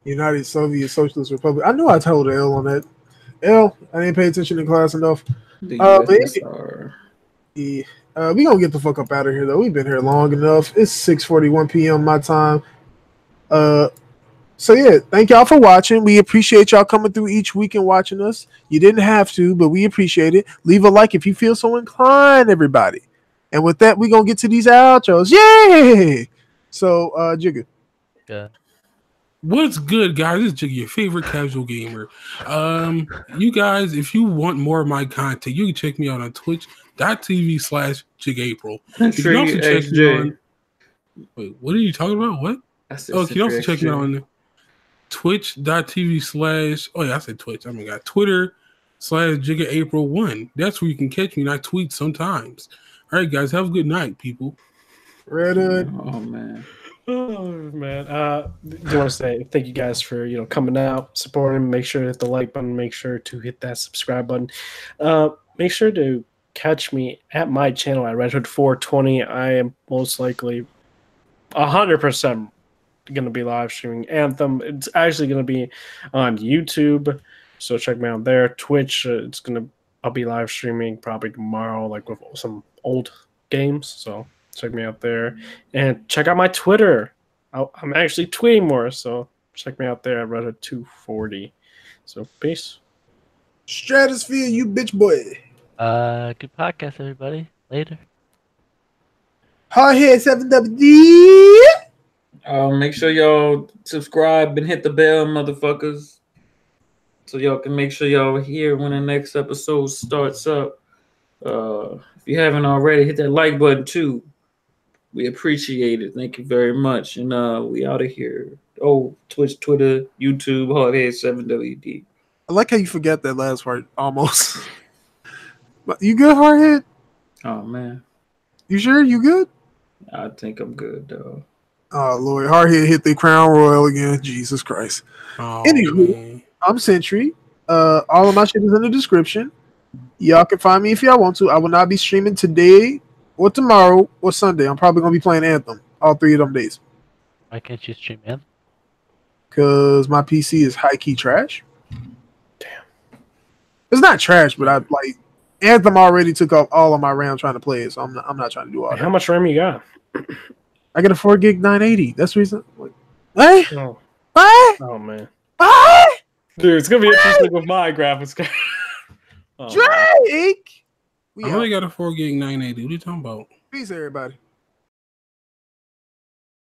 United Soviet Socialist Republic. I knew I told L on that. L, I didn't pay attention in class enough. We gonna get the fuck up out of here though. We've been here long enough. It's 6:41 p.m. my time. So yeah, thank y'all for watching. We appreciate y'all coming through each week and watching us. You didn't have to, but we appreciate it. Leave a like if you feel so inclined, everybody. And with that, we're gonna get to these outros. Yay! So Jigga. Yeah. What's good, guys? This is Jiggy, your favorite casual gamer. You guys, if you want more of my content, you can check me out on twitch.tv/Jiggaapril. You can also check me on. Wait, what are you talking about? What? Oh, you can also check me out on twitch.tv/ oh yeah, I said Twitch. I mean, got Twitter/Jiggaapril1. That's where you can catch me, and I tweet sometimes. All right, guys, have a good night, people. Redhood. Oh man. Oh man, do want to say thank you guys for coming out, supporting. Make sure to hit the like button. Make sure to hit that subscribe button. Make sure to catch me at my channel at Redhood 420. I am most likely 100% going to be live streaming Anthem. It's actually going to be on YouTube, so check me out there. Twitch, I'll be live streaming probably tomorrow, like with some old games. So check me out there, and check out my Twitter. I'm actually tweeting more, so check me out there at Redhood 240. So peace. Stratosphere, you bitch boy. Good podcast, everybody. Later. Hardhead 7WD. Make sure y'all subscribe and hit the bell, motherfuckers, so y'all can make sure y'all are here when the next episode starts up. If you haven't already, hit that like button too. We appreciate it. Thank you very much. And we out of here. Oh, Twitch, Twitter, YouTube, Hardhead 7WD. I like how you forget that last part almost. You good, Hardhead? Oh man. You sure you good? I think I'm good, though. Oh Lord, Hardhead hit the Crown Royal again. Jesus Christ. Oh, anyway, I'm Sentry. All of my shit is in the description. Y'all can find me if y'all want to. I will not be streaming today or tomorrow or Sunday, I'm probably gonna be playing Anthem all 3 of them days. Why can't you stream Anthem? Because my PC is high key trash. Damn. It's not trash, but I like Anthem already took up all of my RAM trying to play it, so I'm not trying to do all that. How much RAM you got? I got a 4 gig 980. That's the reason. Like, hey? Oh. What? Oh man. What? Dude, it's gonna be interesting with my graphics card. Drake! I only got a 4 gig 980. What are you talking about? Peace, everybody.